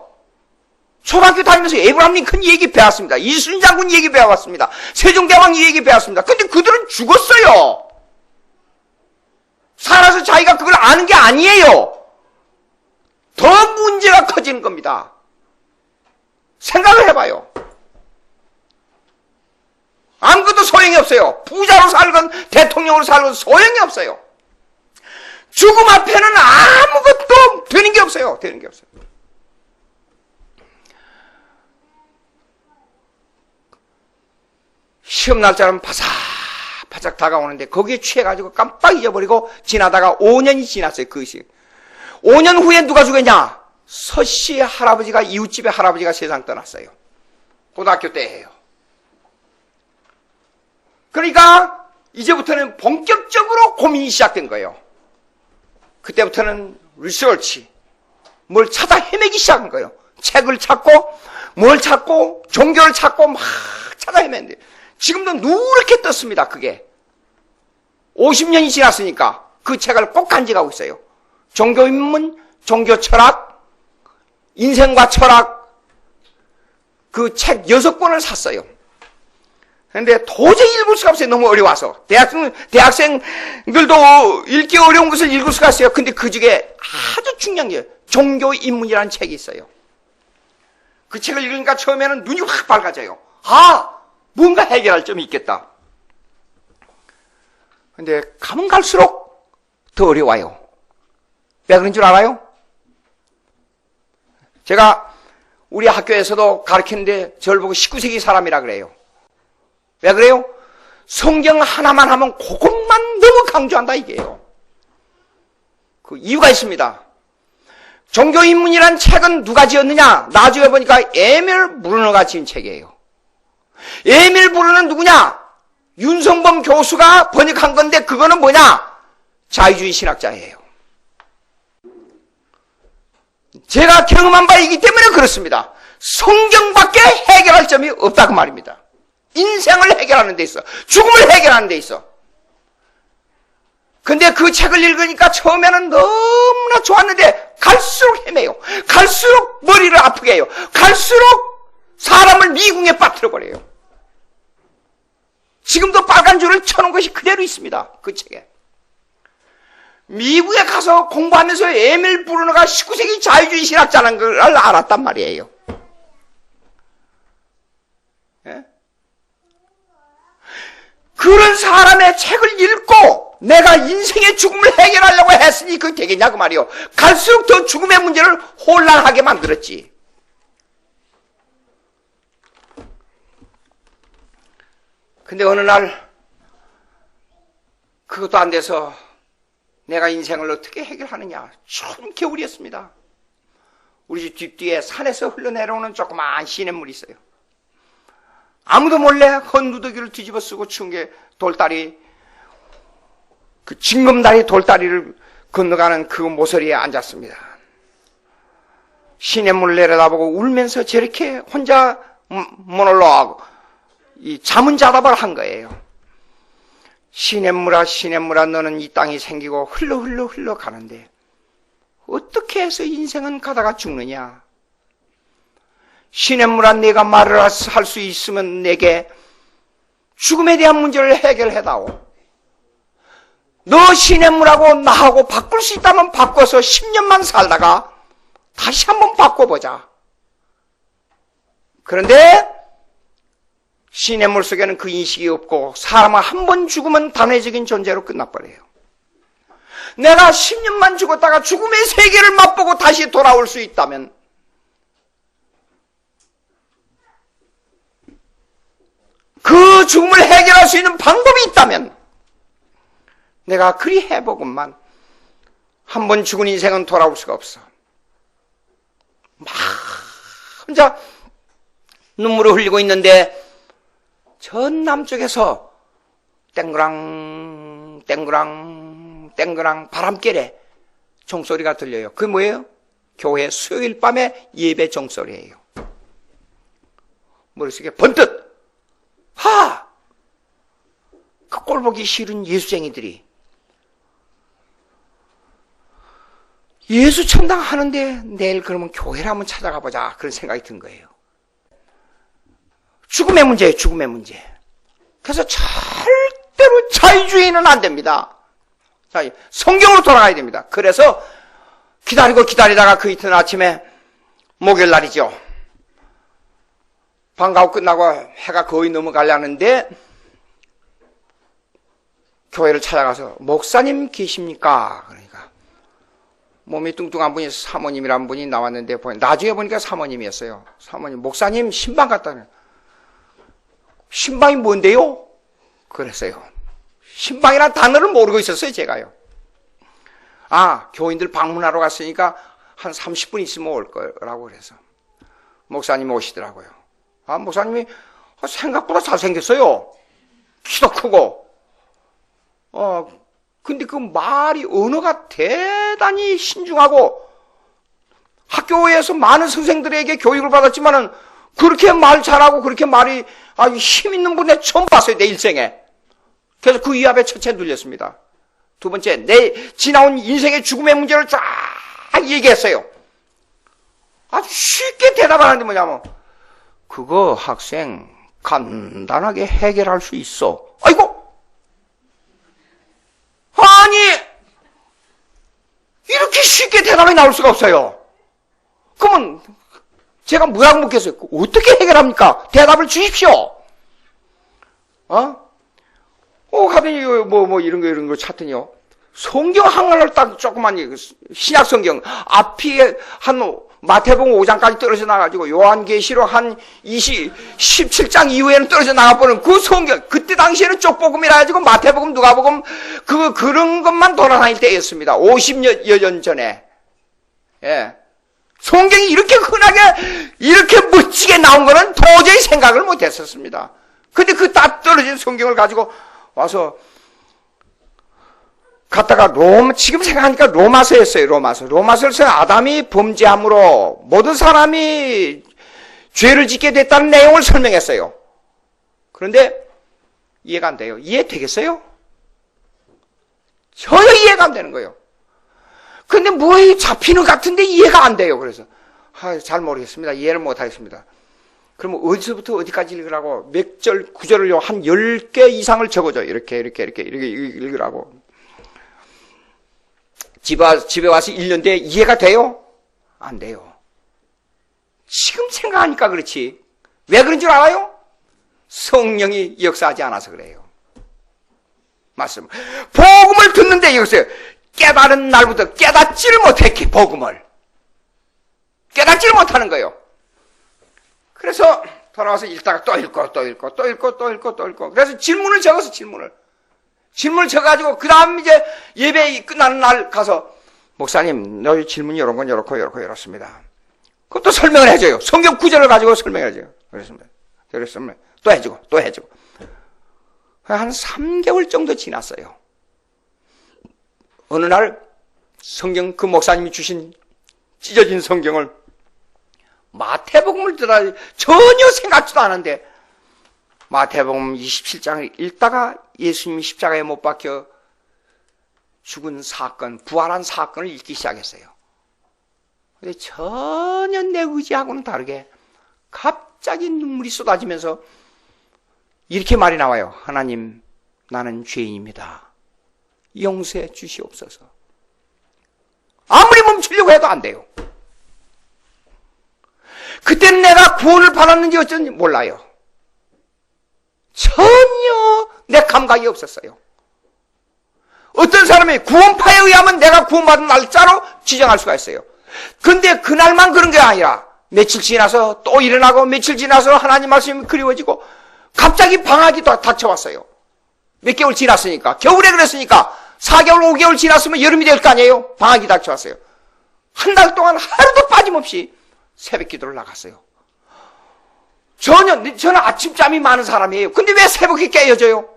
[SPEAKER 1] 초등학교 다니면서 에이브라함 링컨 얘기 배웠습니다. 이순신 장군 얘기 배워왔습니다. 세종대왕 얘기 배웠습니다. 근데 그들은 죽었어요. 살아서 자기가 그걸 아는 게 아니에요. 더 문제가 커지는 겁니다. 생각을 해봐요. 아무것도 소용이 없어요. 부자로 살건 대통령으로 살건 소용이 없어요. 죽음 앞에는 아무것도 되는 게 없어요. 되는 게 없어요. 시험 날짜는 바삭바삭 다가오는데 거기에 취해가지고 깜빡 잊어버리고 지나다가 5년이 지났어요. 그 시. 5년 후에 누가 죽었냐? 서씨의 할아버지가, 이웃집의 할아버지가 세상 떠났어요. 고등학교 때예요. 그러니까 이제부터는 본격적으로 고민이 시작된 거예요. 그때부터는 리서치, 뭘 찾아 헤매기 시작한 거예요. 책을 찾고 뭘 찾고 종교를 찾고 막 찾아 헤매는데 지금도 누렇게 떴습니다. 그게 50년이 지났으니까 그 책을 꼭 간직하고 있어요. 종교인문, 종교 철학, 인생과 철학 그 책 6권을 샀어요. 그런데 도저히 읽을 수가 없어요. 너무 어려워서. 대학생들도 읽기 어려운 것을 읽을 수가 없어요. 근데 그 중에 아주 중요한 게 종교인문이라는 책이 있어요. 그 책을 읽으니까 처음에는 눈이 확 밝아져요. 아, 뭔가 해결할 점이 있겠다. 근데 가면 갈수록 더 어려워요. 왜 그런 줄 알아요? 제가 우리 학교에서도 가르치는데 저를 보고 19세기 사람이라 그래요. 왜 그래요? 성경 하나만 하면 그것만 너무 강조한다 이게요. 그 이유가 있습니다. 종교인문이란 책은 누가 지었느냐? 나중에 보니까 에밀 브루너가 지은 책이에요. 에밀 브루너는 누구냐? 윤성범 교수가 번역한 건데 그거는 뭐냐? 자유주의 신학자예요. 제가 경험한 바이기 때문에 그렇습니다. 성경밖에 해결할 점이 없다고 말입니다. 인생을 해결하는 데 있어. 죽음을 해결하는 데 있어. 근데 그 책을 읽으니까 처음에는 너무나 좋았는데 갈수록 헤매요. 갈수록 머리를 아프게 해요. 갈수록 사람을 미궁에 빠뜨려버려요. 지금도 빨간 줄을 쳐놓은 것이 그대로 있습니다. 그 책에. 미국에 가서 공부하면서 에밀 브루너가 19세기 자유주의 신학자라는 걸 알았단 말이에요. 예? 그런 사람의 책을 읽고 내가 인생의 죽음을 해결하려고 했으니 그게 되겠냐고 말이요. 갈수록 더 죽음의 문제를 혼란하게 만들었지. 근데 어느 날 그것도 안 돼서 내가 인생을 어떻게 해결하느냐. 추운 겨울이었습니다. 우리 집 뒷뒤에 산에서 흘러내려오는 조그마한 시냇물이 있어요. 아무도 몰래 헌두더기를 뒤집어 쓰고 추운 게 돌다리, 그 징검다리 돌다리를 건너가는 그 모서리에 앉았습니다. 시냇물 내려다보고 울면서 저렇게 혼자 모놀로하고 이 자문자답을 한 거예요. 시냇물아 시냇물아 너는 이 땅이 생기고 흘러 가는데 어떻게 해서 인생은 가다가 죽느냐. 시냇물아 네가 말을 할 수 있으면 내게 죽음에 대한 문제를 해결해다오. 너 시냇물하고 나하고 바꿀 수 있다면 바꿔서 10년만 살다가 다시 한번 바꿔보자. 그런데 시냇물 속에는 그 인식이 없고 사람은 한 번 죽으면 단회적인 존재로 끝나버려요. 내가 10년만 죽었다가 죽음의 세계를 맛보고 다시 돌아올 수 있다면 그 죽음을 해결할 수 있는 방법이 있다면 내가 그리 해보건만 한 번 죽은 인생은 돌아올 수가 없어. 막 혼자 눈물을 흘리고 있는데 전 남쪽에서 땡그랑 땡그랑 땡그랑 바람결에 종소리가 들려요. 그게 뭐예요? 교회 수요일 밤에 예배 종소리예요. 머릿속에 번뜩 그 꼴보기 싫은 예수쟁이들이 예수 천당하는데 내일 그러면 교회를 한번 찾아가 보자 그런 생각이 든 거예요. 죽음의 문제예요. 죽음의 문제. 그래서 절대로 자유주의는 안 됩니다. 자, 성경으로 돌아가야 됩니다. 그래서 기다리다가 그 이튿날 아침에 목요일 날이죠. 방과후 끝나고 해가 거의 넘어가려는데 교회를 찾아가서 목사님 계십니까? 그러니까 몸이 뚱뚱한 분이 사모님이란 분이 나왔는데 나중에 보니까 사모님이었어요. 사모님, 목사님 신방 갔다는. 신방이 뭔데요? 그랬어요. 신방이라는 단어를 모르고 있었어요, 제가요. 교인들 방문하러 갔으니까 한 30분 있으면 올 거라고 그래서. 목사님이 오시더라고요. 목사님이 생각보다 잘생겼어요. 키도 크고. 근데 그 말이, 언어가 대단히 신중하고, 학교에서 많은 선생들에게 교육을 받았지만은, 그렇게 말 잘하고 그렇게 말이 아주 힘 있는 분에 처음 봤어요, 내 일생에. 그래서 그 이합에 첫째 눌렸습니다. 두 번째, 내 지나온 인생의 죽음의 문제를 쫙 얘기했어요. 아주 쉽게 대답을 하는데 뭐냐면, 그거 학생, 간단하게 해결할 수 있어. 아이고! 아니! 이렇게 쉽게 대답이 나올 수가 없어요. 그러면 제가 뭐라고 묻겠어요? 어떻게 해결합니까? 대답을 주십시오. 가더니 이런 거 찾더니요. 성경 한글을 딱 조그만 신약 성경 앞이 한 마태복음 5장까지 떨어져 나가지고 요한계시록 한 17장 이후에는 떨어져 나가보는 그 성경, 그때 당시에는 쪽복음이라 가지고 마태복음, 누가복음 그런 것만 돌아다닐 때였습니다. 50여 년 전에. 예. 성경이 이렇게 흔하게 이렇게 멋지게 나온 거는 도저히 생각을 못 했었습니다. 근데 그 딱 떨어진 성경을 가지고 와서 갔다가 지금 생각하니까 로마서였어요. 로마서에서 아담이 범죄함으로 모든 사람이 죄를 짓게 됐다는 내용을 설명했어요. 그런데 이해가 안 돼요. 이해되겠어요? 전혀 이해가 안 되는 거예요. 근데 뭐에 잡히는 것 같은데 이해가 안 돼요. 그래서 잘 모르겠습니다. 이해를 못 하겠습니다. 그러면 어디서부터 어디까지 읽으라고 몇 절, 구절을 한 10개 이상을 적어줘. 이렇게 읽으라고. 집에 와서 1년 뒤에 이해가 돼요? 안 돼요. 지금 생각하니까 그렇지. 왜 그런 줄 알아요? 성령이 역사하지 않아서 그래요. 말씀. 복음을 듣는데 여기서 깨달은 날부터 깨닫지를 못했기, 복음을. 깨닫지를 못하는 거예요. 그래서 돌아와서 읽다가 또 읽고. 그래서 질문을 적어서 질문을 적어가지고, 그 다음 이제 예배 끝나는 날 가서, 목사님, 너희 질문이 이런 건 이렇습니다. 그것도 설명을 해줘요. 성경 구절을 가지고 설명해줘요. 그랬습니다. 또 해주고. 한 3개월 정도 지났어요. 어느 날, 그 목사님이 주신 찢어진 성경을 마태복음을 들어 전혀 생각지도 않은데, 마태복음 27장을 읽다가 예수님이 십자가에 못 박혀 죽은 사건, 부활한 사건을 읽기 시작했어요. 근데 전혀 내 의지하고는 다르게 갑자기 눈물이 쏟아지면서 이렇게 말이 나와요. 하나님, 나는 죄인입니다. 용서해 주시옵소서. 아무리 멈추려고 해도 안 돼요. 그때는 내가 구원을 받았는지 어쩐지 몰라요. 전혀 내 감각이 없었어요. 어떤 사람이 구원파에 의하면 내가 구원받은 날짜로 지정할 수가 있어요. 근데 그날만 그런 게 아니라 며칠 지나서 또 일어나고 며칠 지나서 하나님 말씀이 그리워지고 갑자기 방학이 또 닥쳐왔어요. 몇 개월 지났으니까. 겨울에 그랬으니까 4개월, 5개월 지났으면 여름이 될 거 아니에요? 방학이 닥쳐왔어요. 한 달 동안 하루도 빠짐없이 새벽 기도를 나갔어요. 저는 아침잠이 많은 사람이에요. 근데 왜 새벽에 깨어져요?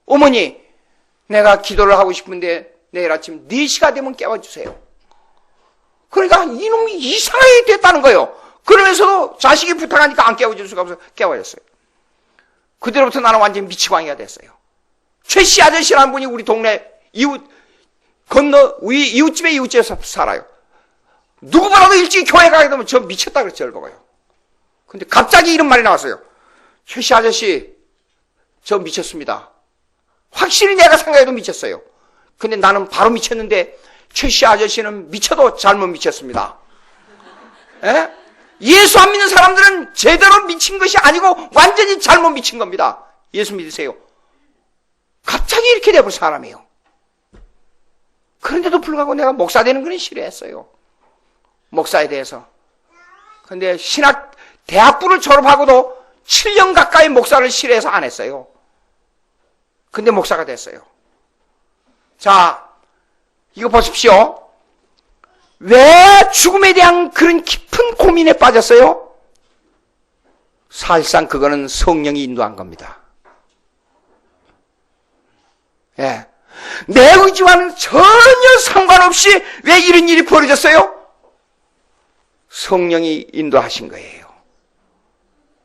[SPEAKER 1] 어머니, 내가 기도를 하고 싶은데 내일 아침 4시가 되면 깨워주세요. 그러니까 이놈이 이상하게 됐다는 거예요. 그러면서도 자식이 부탁하니까 안 깨워줄 수가 없어서 깨워졌어요. 그때로부터 나는 완전히 미치광이가 됐어요. 최씨 아저씨라는 분이 우리 동네 이웃집에 살아요. 누구보다도 일찍 교회 가게 되면 저 미쳤다 그랬죠, 저보고요. 근데 갑자기 이런 말이 나왔어요. 최씨 아저씨, 저 미쳤습니다. 확실히 내가 생각해도 미쳤어요. 근데 나는 바로 미쳤는데 최씨 아저씨는 미쳐도 잘못 미쳤습니다. 예? 예수 안 믿는 사람들은 제대로 미친 것이 아니고 완전히 잘못 미친 겁니다. 예수 믿으세요. 갑자기 이렇게 돼버린 사람이에요. 그런데도 불구하고 내가 목사 되는 건 싫어했어요. 목사에 대해서. 근데 대학부를 졸업하고도 7년 가까이 목사를 싫어해서 안 했어요. 근데 목사가 됐어요. 자, 이거 보십시오. 왜 죽음에 대한 그런 깊은 고민에 빠졌어요? 사실상 그거는 성령이 인도한 겁니다. 예. 내 의지와는 전혀 상관없이 왜 이런 일이 벌어졌어요? 성령이 인도하신 거예요.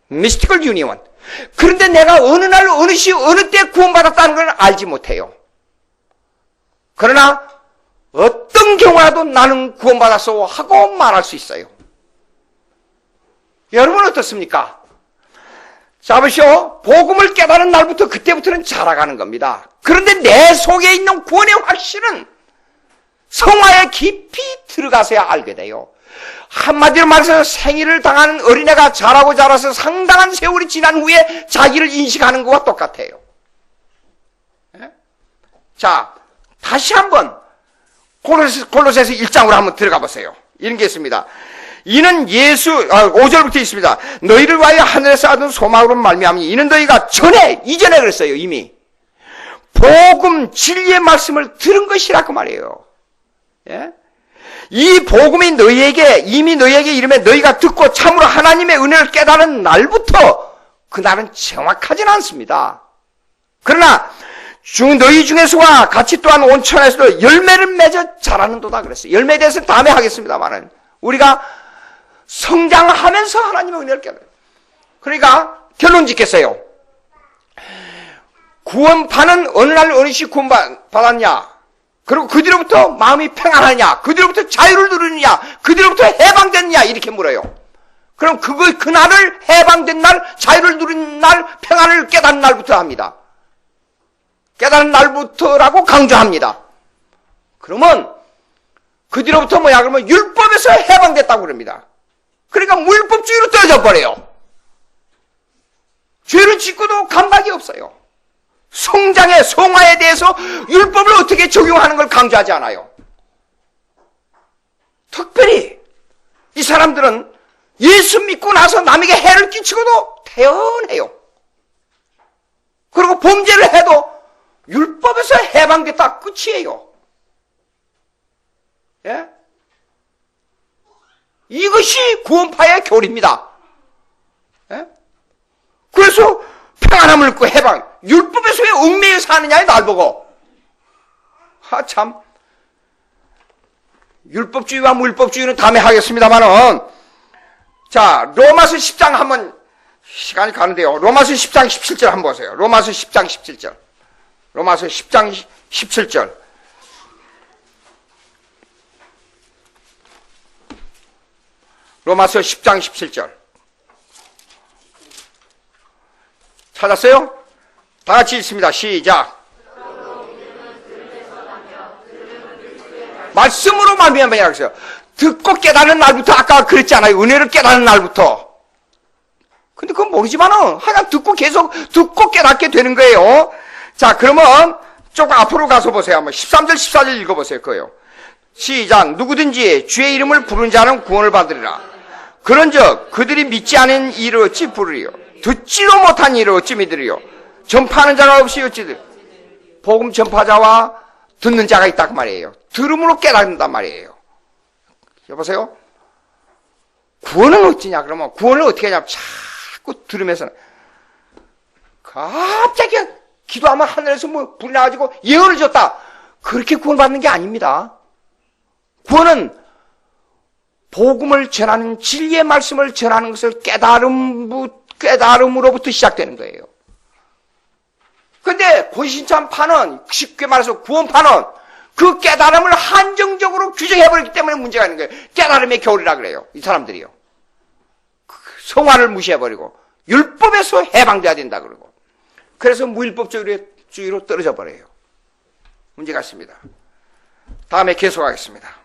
[SPEAKER 1] 미스티컬 유니온. 그런데 내가 어느 날, 어느 시, 어느 때 구원받았다는 걸 알지 못해요. 그러나 어떤 경우라도 나는 구원받았어 하고 말할 수 있어요. 여러분 어떻습니까? 잡으시오. 복음을 깨달은 날부터 그때부터는 자라가는 겁니다. 그런데 내 속에 있는 구원의 확신은 성화에 깊이 들어가서야 알게 돼요. 한마디로 말해서 생일을 당하는 어린애가 자라고 자라서 상당한 세월이 지난 후에 자기를 인식하는 것과 똑같아요. 자, 다시 한번 골로새서 1장으로 한번 들어가 보세요. 이런 게 있습니다. 이는 5절부터 있습니다. 너희를 위하여 하늘에서 하던 소망으로 말미암니 이는 너희가 이전에 그랬어요. 이미 복음 진리의 말씀을 들은 것이라고 말이에요. 예? 이 복음이 이미 너희에게 이르매 너희가 듣고 참으로 하나님의 은혜를 깨달은 날부터 그날은 정확하진 않습니다. 그러나 너희 중에서와 같이 또한 온천에서도 열매를 맺어 자라는도다 그랬어요. 열매에 대해서는 다음에 하겠습니다만은 우리가 성장하면서 하나님의 은혜를 깨달아요. 그러니까 결론 짓겠어요. 구원파는 어느 날 어느 시 구원받았냐? 그리고 그 뒤로부터 마음이 평안하냐? 그 뒤로부터 자유를 누리느냐? 그 뒤로부터 해방됐냐? 이렇게 물어요. 그럼 그날을 해방된 날, 자유를 누린 날, 평안을 깨닫는 날부터 합니다. 깨닫는 날부터라고 강조합니다. 그러면 그 뒤로부터 그러면 율법에서 해방됐다고 그럽니다. 그러니까 율법주의로 떨어져 버려요. 죄를 짓고도 감각이 없어요. 성화에 대해서 율법을 어떻게 적용하는 걸 강조하지 않아요. 특별히 이 사람들은 예수 믿고 나서 남에게 해를 끼치고도 태연해요. 그리고 범죄를 해도 율법에서 해방됐다 끝이에요. 예? 이것이 구원파의 교리입니다. 예? 그래서 평안함을 얻고 해방, 율법에서 왜 얽매여 사느냐에 날 보고. 참. 율법주의와 무율법주의는 다음에 하겠습니다만은, 자, 로마서 10장 한번, 시간이 가는데요. 로마서 10장 17절 한번 보세요. 로마서 10장 17절. 로마서 10장 17절. 로마서 10장 17절. 찾았어요? 다 같이 읽습니다. 시작. 말씀으로 말미암아 그랬어요. 듣고 깨닫는 날부터 아까 그랬잖아요. 은혜를 깨닫는 날부터. 근데 그건 모르지만은 하여간 계속 듣고 깨닫게 되는 거예요. 자, 그러면 조금 앞으로 가서 보세요. 한번 13절 14절 읽어보세요. 그거요. 시작. 누구든지 주의 이름을 부르는 자는 구원을 받으리라. 그런즉 그들이 믿지 않은 이를 어찌 부르리요? 듣지도 못한 이를 어찌 믿으리요? 전파하는 자가 없이 어찌 복음 전파자와 듣는 자가 있다 그 말이에요. 들음으로 깨닫는단 말이에요. 여보세요? 구원은 어찌냐? 그러면 구원을 어떻게 하냐면 자꾸 들으면서 갑자기 기도하면 하늘에서 불이 나가지고 예언을 줬다. 그렇게 구원받는 게 아닙니다. 구원은 복음을 전하는 진리의 말씀을 전하는 것을 깨달음으로부터 시작되는 거예요. 근데 고신참파는 쉽게 말해서 구원파는 그 깨달음을 한정적으로 규정해버리기 때문에 문제가 있는 거예요. 깨달음의 교리라 그래요. 이 사람들이요. 성화를 무시해버리고 율법에서 해방돼야 된다 그러고 그래서 무율법주의로 떨어져 버려요. 문제가 있습니다. 다음에 계속하겠습니다.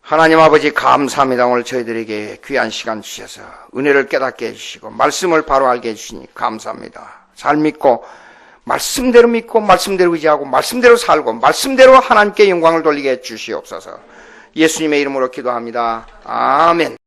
[SPEAKER 1] 하나님 아버지 감사합니다. 오늘 저희들에게 귀한 시간 주셔서 은혜를 깨닫게 해주시고 말씀을 바로 알게 해주시니 감사합니다. 잘 믿고 말씀대로 믿고 말씀대로 의지하고 말씀대로 살고 말씀대로 하나님께 영광을 돌리게 해주시옵소서. 예수님의 이름으로 기도합니다. 아멘.